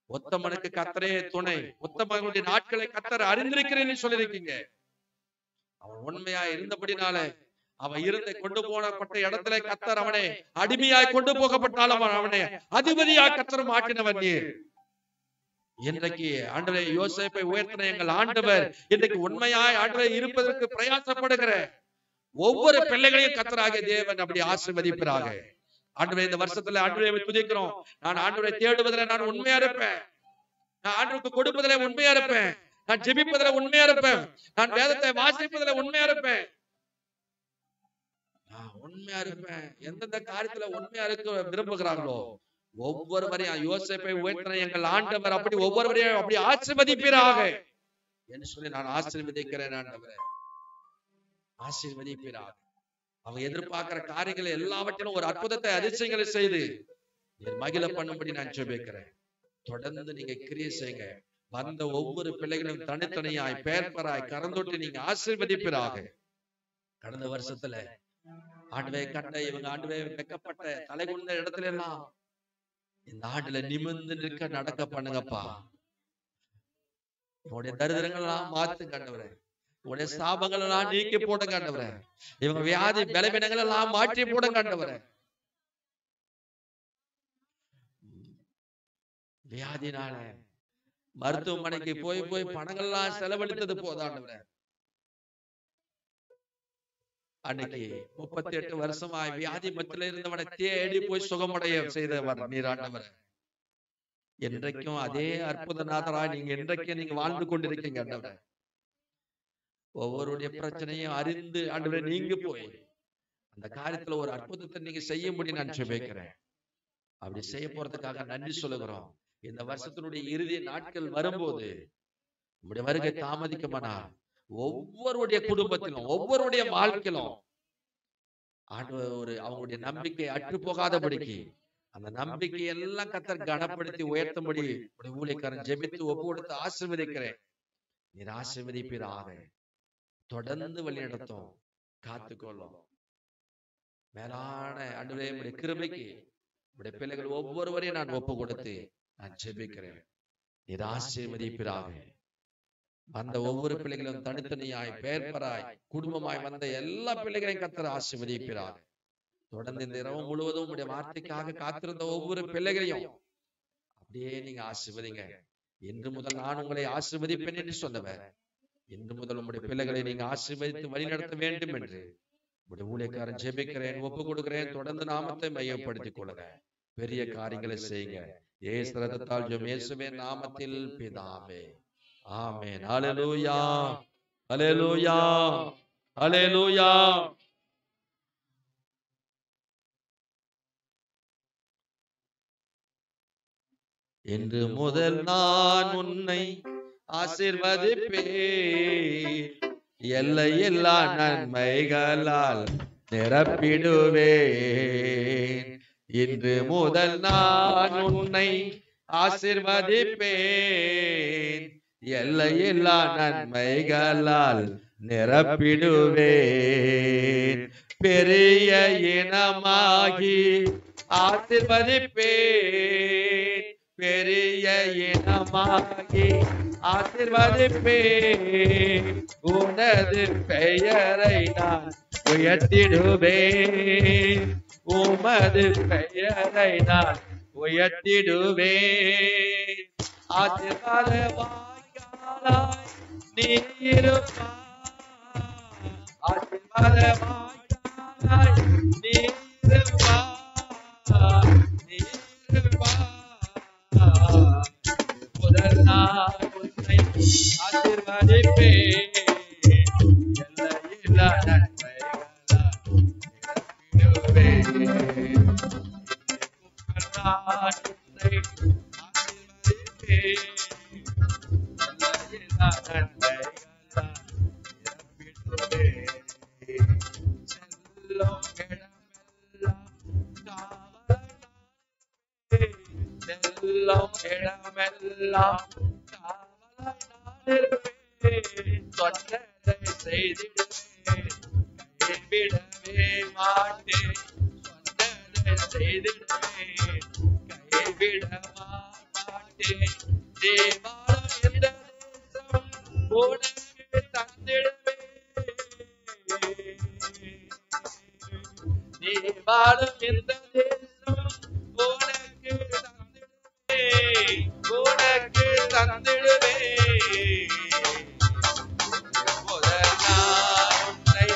உத்தமனுக்கு கர்த்தரே துணை, உத்தமனுடைய நாட்களை கர்த்தர் அறிந்திருக்கிறேன்னு சொல்லியிருக்கீங்க. அவன் உண்மையா இருந்தபடினாலே அவன் இருந்த கொண்டு போனப்பட்ட இடத்துல கர்த்தர் அவனை அடிமையாய் கொண்டு போகப்பட்டாலும் அவனை அதிபதியாய் கர்த்தர் மாற்றினவர் நீர். இன்றைக்கு ஆண்டவரே யோசேப்பை உயர்த்தின எங்கள் ஆண்டவர் இன்றைக்கு உண்மையாய் ஆண்டவரே இருப்பதற்கு பிரயாசப்படுகிற ஒவ்வொரு பிள்ளைகளையும் கர்த்தராகிய தேவன் அப்படி ஆசீர்வதிப்பாராக. ஆண்டவரே இந்த வருஷத்துல ஆண்டவரை துதிக்கிறோம். நான் ஆண்டவரை தேடுவதில் நான் உண்மையா இருப்பேன். நான் ஆண்டவருக்கு கொடுப்பதில் உண்மையா இருப்பேன். நான் ஜெபிப்பதில் உண்மையா இருப்பேன். நான் வேதத்தை வாசிப்பதில் உண்மையா இருப்பேன். நான் உண்மையா இருப்பேன். எந்தெந்த காரியத்துல உண்மையா இருக்க விரும்புகிறார்களோ ஒவ்வொருவரையும் யோசேப்பை உயர்த்தின எங்கள் ஆண்டவர் அப்படி ஒவ்வொருவரையும் அப்படி ஆசீர்வதிப்பீராக என்று சொல்லி நான் ஆசீர்வதிக்கிறேன். ஆண்டவரே ஆசீர்வதிப்பீராக. அவங்க எதிர்பார்க்கிற காரியங்களை எல்லாவற்றிலும் ஒரு அற்புதத்தை அதிசயங்களை செய்து நீர் மகிழ பண்ணும்படி நான் ஜெபிக்கிறேன். தொடர்ந்து நீங்க கிரியை செய்யுங்க. வந்த ஒவ்வொரு பிள்ளைகளும் தனித்தனியாய் பேர்பராய் கரந்தொட்டி நீங்க ஆசீர்வதிப்பீராக. கடந்த வருஷத்துல ஆண்டவே கண்ட இவங்க ஆண்டவே வெக்கப்பட்ட தலைகுந்த இடத்துல எல்லாம் இந்த ஆண்டுல நிமிர்ந்து நிற்க நடக்க பண்ணுங்கப்பா. இவனுடைய தரித்திரங்கள் எல்லாம் மாத்து கண்டவரே. உடைய சாபங்கள் எல்லாம் நீக்கி போட கண்டவரே. இவங்க வியாதி பலவீனங்கள் எல்லாம் மாற்றி போட கண்டவரே. வியாதினால மருத்துவமனைக்கு போய் போய் பணங்கள் எல்லாம் செலவழித்தது போதாண்டவரே. அன்னைக்கு 38 வருஷமாய் வியாதி மத்தியில இருந்தவனை தேடி போய் சுகமடைய செய்தவர் நீராண்டவர். என்றைக்கும் அதே அற்புதநாதராய் நீங்க என்றைக்கும் நீங்க வாழ்ந்து கொண்டிருக்கீங்க ஆண்டவரே. ஒவ்வொருடைய பிரச்சனையும் அறிந்து ஆண்டவரே நீங்க போய் அந்த காரியத்துல ஒரு அற்புதத்தை நீங்க செய்ய முடியும் நான் ஜெபிக்கிறேன். அப்படி செய்ய போறதுக்காக நன்றி சொல்லுகிறோம். இந்த வருஷத்தினுடைய இறுதி நாட்கள் வரும்போது உங்களுடைய வருகை தாமதிக்குமானால் ஒவ்வொருடைய குடும்பத்திலும் ஒவ்வொருடைய வாழ்க்கையிலும் ஆண்டவர் அவங்களுடைய நம்பிக்கை அற்று போகாதபடிக்கு அந்த நம்பிக்கை எல்லாம் கர்த்தர் கனப்படுத்தி உயர்த்தும்படி ஊழியக்காரன் ஜெபித்து ஒப்பு கொடுத்து ஆசீர்வதிக்கிறேன். நீர் ஆசீர்வதிப்பீராக. தொடர்ந்து வழிநடத்தும் காத்துக்கொள்ளும். மேலான ஆண்டவரே உம்முடைய கிருபைக்கு உம்முடைய பிள்ளைகள் ஒவ்வொருவரையும் நான் ஒப்பு கொடுத்து நான் ஜெபிக்கிறேன். நீர் ஆசீர்வதிப்பீராக. வந்த ஒவ்வொரு பிள்ளைகளும் தனித்தனியாய் பேர்பராய் குடும்பமாய் வந்த எல்லா பிள்ளைகளையும் கர்த்தர் ஆசீர்வதிப்பீராக. தொடர்ந்து இந்த இரவு முழுவதும் உடைய வார்த்தைக்காக காத்திருந்த ஒவ்வொரு பிள்ளைகளையும் அப்படியே நீங்க ஆசீர்வதிங்க. இன்று முதல் நான் உங்களை ஆசீர்வதிப்பேன் என்று சொன்னவர், இன்று முதல் உங்களுடைய பிள்ளைகளை நீங்க ஆசீர்வதித்து வழிநடத்த வேண்டும் என்று உங்களுடைய ஊழியக்காரன் ஜெபிக்கிறேன், ஒப்பு கொடுக்கிறேன். தொடர்ந்து நாமத்தை மையப்படுத்திக் கொள்ளுங்க, பெரிய காரியங்களை செய்யுங்க. இயேசு ரத்தத்தால் ஜெபம் இயேசுவின் நாமத்தில் பிதாவே, ஆமென். ஹல்லேலூயா, ஹல்லேலூயா, ஹல்லேலூயா. இன்று முதல் நான் உன்னை ஆசீர்வதிப்பேன், எல்லையில்லா நன்மைகளால் நிரப்பிடுவேன். இன்று முதல் நான் உன்னை ஆசீர்வதிப்பேன், எல்லையில்லா நன்மைகளால் நிரப்பிடுவேன். பெரிய இனமாகி ஆசீர்வதிப்பேன், பெரிய இனமாகி ஆசீர்வதிப்பேன். உனது பெயரை நான் உயர்த்திடுவேன், உமது பெயரை நான் உயர்த்திடுவேன். ஆசீர்வாதமாய் நீ இருப்பாய், ஆசீர்வாதமாய் நீ இருப்பாய், நீ இருப்பாய். முதல் நான் உன்னை ஆசீர்வதிப்பேன், எல்லையில்லா நன்மைகளால் நிரப்பிடுவேன். நான் உன்னை ஆசீர்வதிப்பேன், எல்லையில்லா நன்மைகளால் நிரப்பிடுவேன். செல்லும் இடமெல்லாம் காவலாய், செல்லும் இடமெல்லாம் காவலாய், சொன்னதை செய்திடுவேன், கைவிடவே மாட்டேன். சொன்னதை செய்திடுவேன், கைவிட மாட்டேன். தேவாரம் என்ற தேசம் உனக்கு தந்திடுவேன், தேவாரம் என்ற தேசம் உனக்கு தந்திடுவேன், உனக்கு தந்திடுவேன். முதல் நான் உன்னை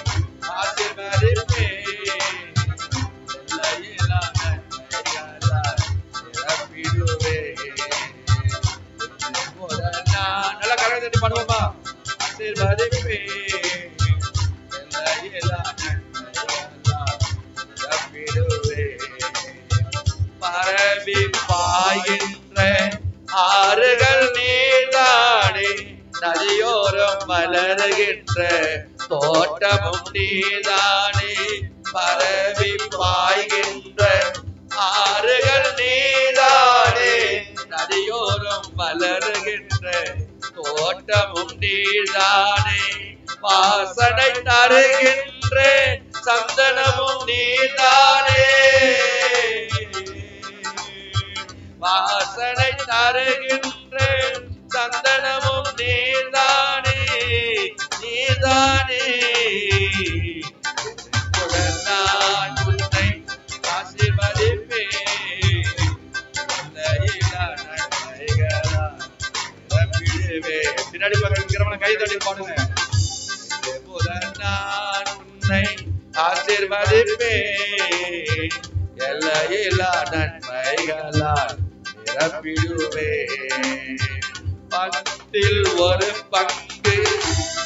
ஆசீர்வதிப்பேன், எல்லையில்லா நன்மைகளால் நிரப்பிடுவேன். முதல் நான் நல்ல கரங்களை தட்டி பாடுவோமா? ஆசீர்வதிப்பேன், எல்லையில்லா நன்மைகளால் நிரப்பிடுவேன். பரவி பாய்கின்ற ஆறுகள் நீதானே, நதியோரம் மலர்கின்ற தோட்டமும் நீதானே. பரவி பாய்கின்ற ஆறுகள் நீதானே, நதியோரம் மலர்கின்ற தோட்டமும் நீதானே. வாசனை தருகின்ற சந்தனமும் நீதானே, வாசனை தருகின்ற சந்தனமும் நீதானே, நீதானே. நான் உன்னை ஆசீர்வதிப்பேன், எல்லையில்லா நன்மைகளால் நிரப்பிடுவேன். பின்னாடி பக்கத்துல கை தட்டி பாடுங்க. நான் உன்னை ஆசீர்வதிப்பேன், எல்லையில்லா நன்மைகளால் நிரப்பிடுவேன். பத்தில் ஒரு பங்கு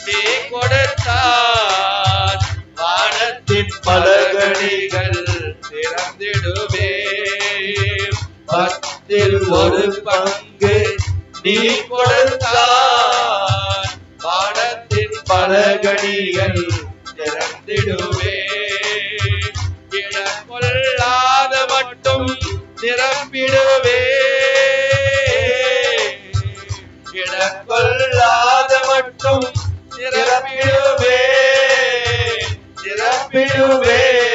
நீ கொடுத்தால் வானத்தின் பலகணிகள் திறந்திடுவேன். பத்தில் ஒரு பங்கு நீ கொடுத்தால் வானத்தின் பலகணிகள் திறந்திடுவேன். இடம் கொள்ளாத மட்டும் நிரப்பிடுவேன், இடம் கொள்ளாத மட்டும் நிரப்பிடுவேன், நிரப்பிடுவேன்.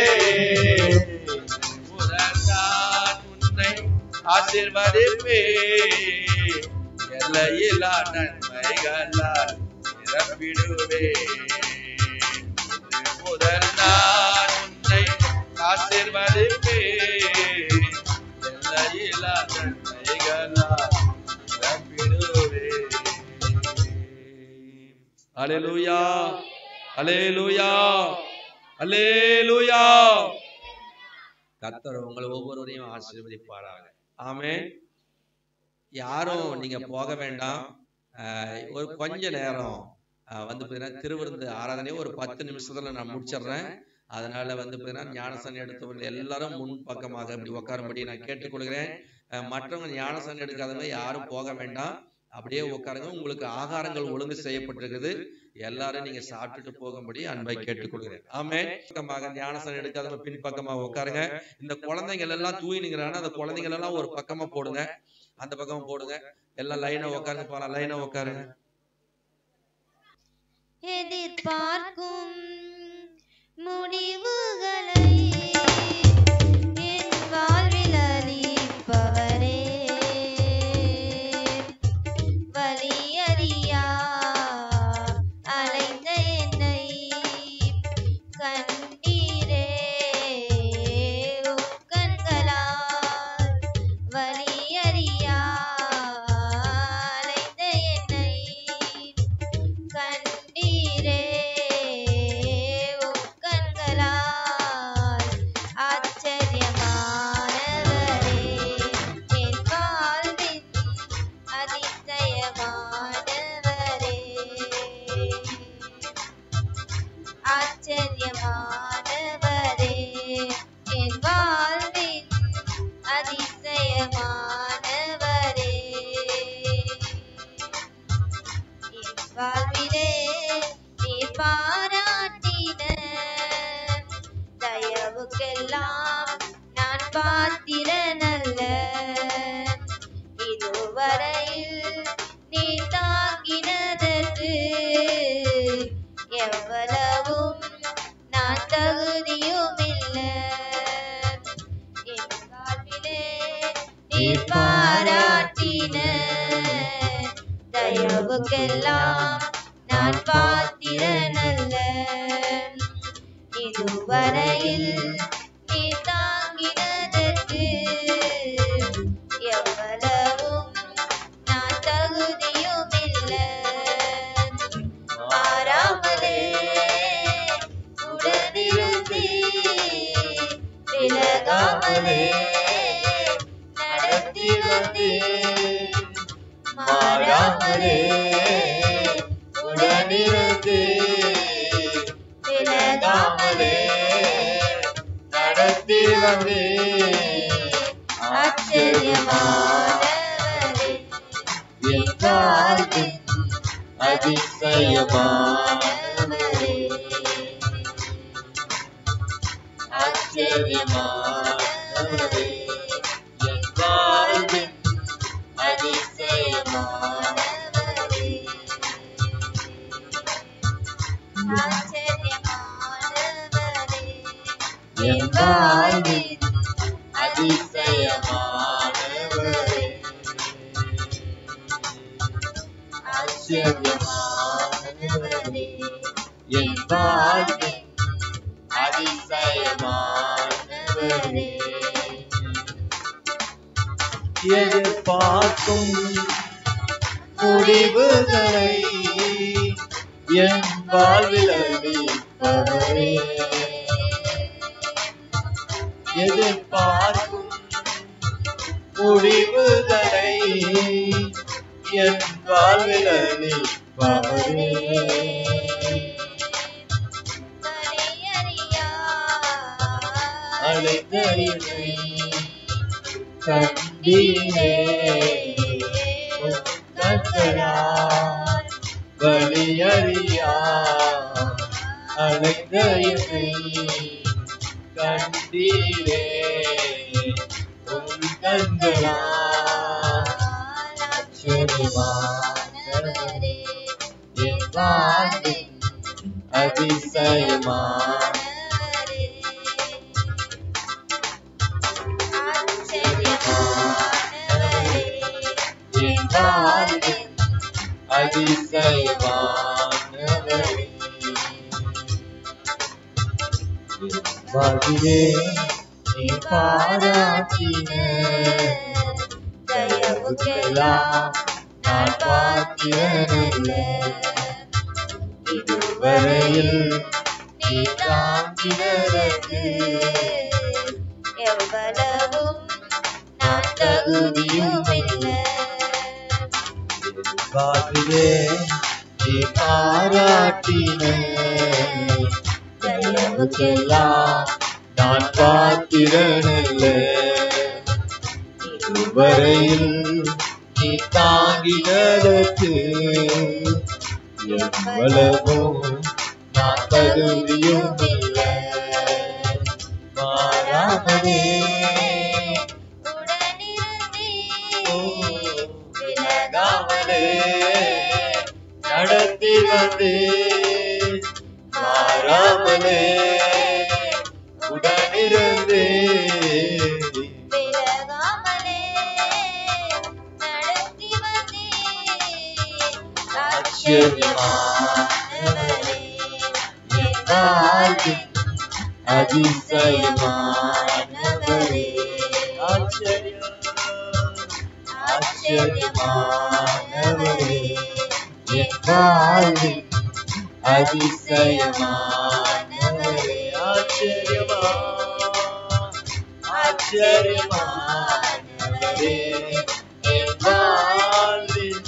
முதல் நான் உன்னை ஆசீர்வதிப்பேன், எல்லையில்லா நன்மைகளால் நிரப்பிடுவேன். முதல் நான் உன்னை ஆசீர்வதிப்பேன், எல்லையில்லா நன்மைகளால் நிரப்பிடுவேன். அல்லேலூயா, அல்லேலூயா, அல்லேலூயா. கர்த்தர் உங்களை ஒவ்வொருவரையும் ஆசீர்வதிப்பாராக. ஆமென். யாரும் நீங்க போக வேண்டாம். ஒரு கொஞ்ச நேரம் வந்து பார்த்தீங்கன்னா திருவிருந்து ஆராதனை ஒரு 10 நிமிஷத்துல நான் முடிச்சிடுறேன். அதனால வந்து பார்த்தீங்கன்னா ஞானஸ்நானம் எடுத்தவர்கள் எல்லாரும் முன் பக்கமாக இப்படி உட்காரும்படி நான் கேட்டுக்கொள்கிறேன். மற்றவங்க ஞானஸ்நானம் எடுக்காதவங்க யாரும் போக வேண்டாம், அப்படியே உட்காருங்க. உங்களுக்கு ஆகாரங்கள் ஒழுங்கு செய்யப்பட்டிருக்குது, எல்லாரும் நீங்க சாப்பிட்டுட்டு போகும்படி அன்பை கேட்டுக்கொள்கிறேன். ஆமென். பக்கமாக ஞானஸ்நானம் எடுக்காதவங்க பின்பக்கமாக உட்காருங்க. இந்த குழந்தைகள் எல்லாம் தூயினுங்கிறான அந்த குழந்தைகள் எல்லாம் ஒரு பக்கமா போடுங்க, அந்த பக்கமா போடுங்க. எல்லாம் லைனா உட்காருங்க, போலாம். லைனா உட்காருங்க. எதிர்பார்க்கும் முடிவுகளை என் வாழ்வில் அளிப்பவரே, வலியறியா அலைந்த என்னை கண்டீரே உம் கண்களால், வலியறியா அலைந்த என்னை கண்டீரே உம் கண்களால், ஆச்சரியமானவரே என் வாழ்வின் அதிசயமானவரே, ஆச்சரியமானவரே என் வாழ்வின் அதிசயமானவரே, என் வாழ்விலே நீர் பாராட்டின தயவுக்கெல்லாம் நான் பாத்திரனல்ல, இதுவரையில் நீ தாங்கினதற்கு எவ்வளவும் நான் தகுதியுமில்லை, என் வாழ்விலே நீர் பாராட்டின தயவுக்கெல்லாம் நான் பாத்திரனல்ல, இதுவரையில் நீ தாங்கினதற்கு எவ்வளவும் நான் தகுதியுமில்லை, மாறாமலே உடனிருந்து விலகாமலே நடத்தி வந்தேன், மாறாமலே உடனிருந்து விலகாமலே நடத்தி வந்தேன், ஆச்சரியமானவரே என் வாழ்வின் அதிசயமானவரே, ஆச்சரியமானவரே என் வாழ்வின் அதிசயமானவரே, ஆச்சரியமானவரே என் வாழ்வின் அதிசயமானவரே, ஆச்சரியமானவரே என் வாழ்வின் அதிசயமானவரே, எதிர்பார்க்கும் முடிவுகளை என் வாழ்வில் அளிப்பவரே, எதிர்பார்க்கும் முடிவுகளை என் வாழ்வில் அளிப்பவரே, வலியறியா அழைத்த என்னை கண்டீரே உம் கண்களால், வலியறியா அழைத்த என்னை கண்டீரே உம் கண்களால், ஆச்சரியமானவரே என் வாழ்வின் அதிசயமானவரே, ஆச்சரியமானவரே என் வாழ்வின் அதிசயமானவரே, என் வாழ்விலே நீ பாராட்டின தயவுக்கெல்லாம் நான் பாத்திரனல்ல, இதுவரையில் நீ தாங்கினதற்கு எவ்வளவும் நான் தகுதியும் இல்லை. வாழ்விலே நீ பாராட்டின தயவுக்கெல்லாம் நான் பாத்திரனல்ல. இதுவரையில் நீ தாங்கினதற்கு எவ்வளவும் நான் தகுதியும் இல்லை. மாறாமலே உடனிருந்தே விலகாமலே நடத்தி வந்தே. மாறாமலே உடனிருந்தே விலகாமலே நடத்தி வந்தே. ஆச்சரியமானவரே என் வாழ்வின் அதிசயமானவரே. ஆச்சரியமானவரே என் வாழ்வின் அதிசயமானவரே. ஆச்சரியமானவரே என் வாழ்வின்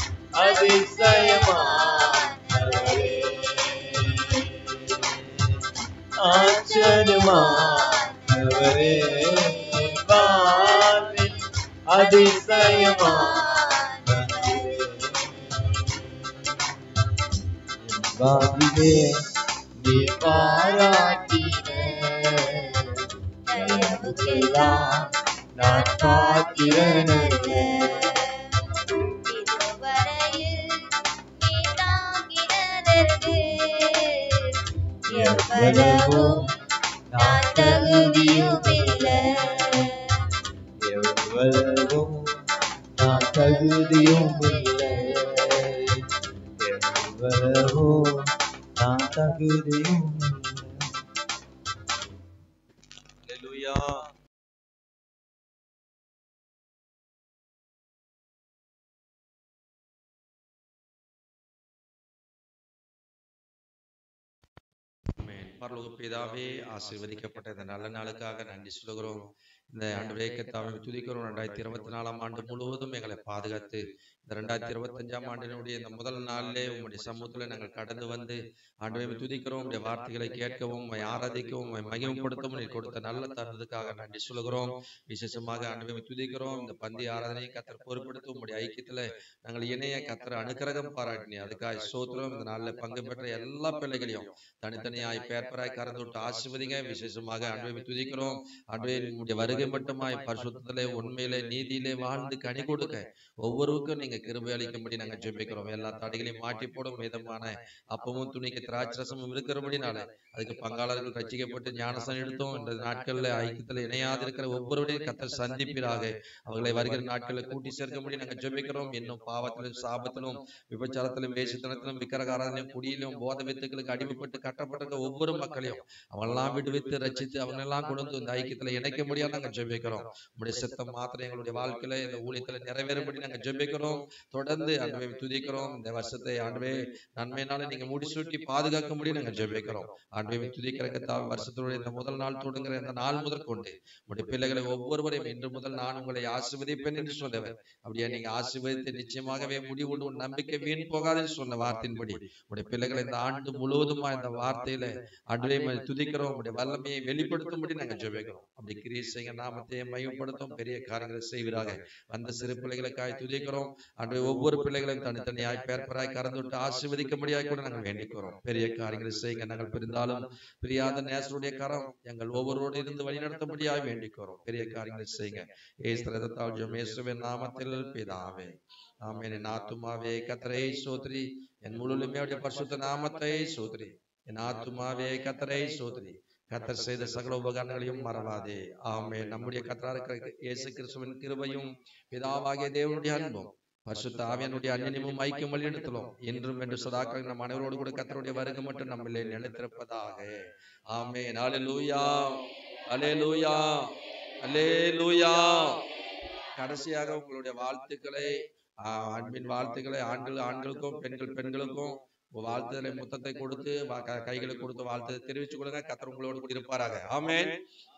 அதிசயமானவரே. ஆச்சரியமானவரே என் வாழ்வின் அதிசயமானவரே. வாழ்விலே நீ பாராட்டின தயவுக்கெல்லாம் நான் பாத்திரனல்ல. இதுவரையில் நீ தாங்கினதற்கு எவ்வளவும் நான் தகுதியும் இல்லை. எவ்வளவும் நான் தகுதியும் இல்லை. எவ்வளவும் நான் தகுதியும் இல்லை. அல்லேலூயா. ஆமென். பரலோக பிதாவே, ஆசீர்வதிக்கப்பட்ட இந்த நல்ல நாளுக்காக நன்றி சொல்கிறோம். இந்த ஆண்டு கர்த்தாவை துதிக்கிறோம். 2024 ஆண்டு முழுவதும் எங்களை பாதுகாத்து இந்த 2025 ஆண்டினுடைய இந்த முதல் நாளிலே உங்களுடைய சமூகத்தில் நாங்கள் கடந்து வந்து ஆண்டவரை துதிக்கிறோம். உங்களுடைய வார்த்தைகளை கேட்கவும் ஆராதிக்கவும் மகிமைப்படுத்தவும் நீ கொடுத்த நல்ல தருணத்துக்காக நன்றி சொல்கிறோம். விசேஷமாக ஆண்டவரை துதிக்கிறோம். இந்த பந்தி ஆராதனையை கத்தர் பொறுப்படுத்த உங்களுடைய ஐக்கியத்துல நாங்கள் இணைய கத்தர் அனுக்கிரகம் பாராட்டினி. அதுக்காக ஸ்தோத்திரம். இந்த நாளில் பங்கு பெற்ற எல்லா பிள்ளைகளையும் தனித்தனியாய் பேர்பராய் கறந்து விட்டு ஆசீர்வதிங்க. விசேஷமாக ஆண்டவரை துதிக்கிறோம். ஆண்டவரே, உங்களுடைய வருகை மட்டுமாய் பரிசுத்தத்திலே உண்மையிலே நீதியிலே வாழ்ந்து கனி கொடுக்க ஒவ்வொருவருக்கும் நீங்க கிருபை அளிக்கும்படி நாங்கள் ஜெபிக்கிறோம். எல்லா தடைகளையும் மாட்டி போடும் விதமான அப்பமும் துணிக்கு திராட்சரசமும் இருக்கிறபடினால அதுக்கு பங்காளர்கள் ரட்சிக்கப்பட்டு ஞானசனம் எடுத்தோம். இந்த நாட்கள்ல ஐக்கியத்துல இணையாதிருக்கிற ஒவ்வொருவரையும் கத்தர் சந்திப்பீராக. அவர்களை வருகிற நாட்களில் கூட்டி சேர்க்கும்படி நாங்கள் ஜெபிக்கிறோம். இன்னும் பாவத்திலும் சாபத்திலும் விபச்சாரத்திலும் வேசித்தனத்திலும் விக்கிரகாரத்திலும் குடியிலும் போத வித்துக்களுக்கு அடிமைப்பட்டு கட்டப்பட்டிருக்க ஒவ்வொரு மக்களையும் அவங்களெல்லாம் விடுவித்து ரட்சித்து அவங்களெல்லாம் கொண்டு இந்த ஐக்கியத்துல இணைக்க முடியாது நாங்கள் ஜெபிக்கிறோம். உங்களுடைய சித்தம் மாத்திரம் எங்களுடைய வாழ்க்கையில இந்த ஊழியத்துல நிறைவேறும்படி நாங்கள் ஜெபிக்கிறோம். தொடர்ந்து ஆண்டவரை துதிக்கிறோம். இந்த வருஷத்தை ஆண்டவே நன்மையினால நீங்க முடிசூட்டி பாதுகாக்க முடியும் நாங்கள் ஜெபிக்கிறோம். ஆண்டவரை துதிக்கிற கர்த்தாவே, வருஷத்துடைய இந்த முதல் நாள் தொடங்குற இந்த நாள் முதல் கொண்டு உங்களுடைய பிள்ளைகளை ஒவ்வொருவரையும் இன்று முதல் நான் உங்களை ஆசீர்வதிப்பேன் என்று சொன்னவர். அப்படியே நீங்க ஆசீர்வதித்து நிச்சயமாகவே முடிவு உன் நம்பிக்கை வீண் போகாதுன்னு சொன்ன வார்த்தையின்படி உங்களுடைய பிள்ளைகளை இந்த ஆண்டு முழுவதுமா இந்த வார்த்தையில ஆண்டவரை துதிக்கிறோம். உங்களுடைய வல்லமையை வெளிப்படுத்தும்படி நாங்கள் ஜெபிக்கிறோம். அப்படி கிரீஸ்வங்க நாமத்தை மையப்படுத்தும் பெரிய காரியங்களை செய்வீராக. அந்த சிறு பிள்ளைகளுக்காய் துதிக்கிறோம். ஆண்டவரே, ஒவ்வொரு பிள்ளைகளையும் தனித்தனியாய் பேர்பராய் கறந்து விட்டு ஆசீர்வதிக்கும்படியாய் கூட நாங்கள் வேண்டிக்கிறோம். பெரிய காரியங்களை செய்யுங்க. நாங்கள் பிரிந்தாலும் பிரியாத நேசருடைய கரம் எங்கள் ஒவ்வொருவரோடு இருந்து வழிநடத்தும்படியாய் வேண்டிக்கிறோம். பெரிய காரியங்களை செய்யுங்க. இயேசுவின் நாமத்தில் பிதாவே, ஆமென். என் ஆத்துமாவே கர்த்தரை ஸ்தோத்திரி, என் முழுமையுடைய பரிசுத்த நாமத்தை ஸ்தோத்திரி. என் ஆத்துமாவே கர்த்தரை ஸ்தோத்திரி, கர்த்தர் செய்த சகல உபகாரங்களையும் மறவாதே. ஆமென். நம்முடைய கர்த்தராக இருக்கிற இயேசு கிறிஸ்துவின் கிருபையும் பிதாவாகிய தேவனுடைய அன்பும் பரிசுத்த ஆவியானுடைய அன்னியமும் ஐக்கியம் வழிநடத்தலும் இன்றும் என்று சதாக்கள் நம் அனைவரோடு கூட கர்த்தருடைய வருகை மட்டும் நம்மளே நிலைத்திருப்பதாக. ஆமென். அல்லேலூயா, அல்லேலூயா, அல்லேலூயா. கடைசியாக உங்களுடைய வாழ்த்துக்களை, அன்பின் வாழ்த்துக்களை ஆண்களுக்கும் பெண்களுக்கும் வாழ்த்துதலை முத்தத்தை கொடுத்து கைகளை கொடுத்து வாழ்த்து தெரிவித்துக் கொள்ளுங்க. கர்த்தர் உங்களோடு கூட இருப்பாராக. ஆமென்.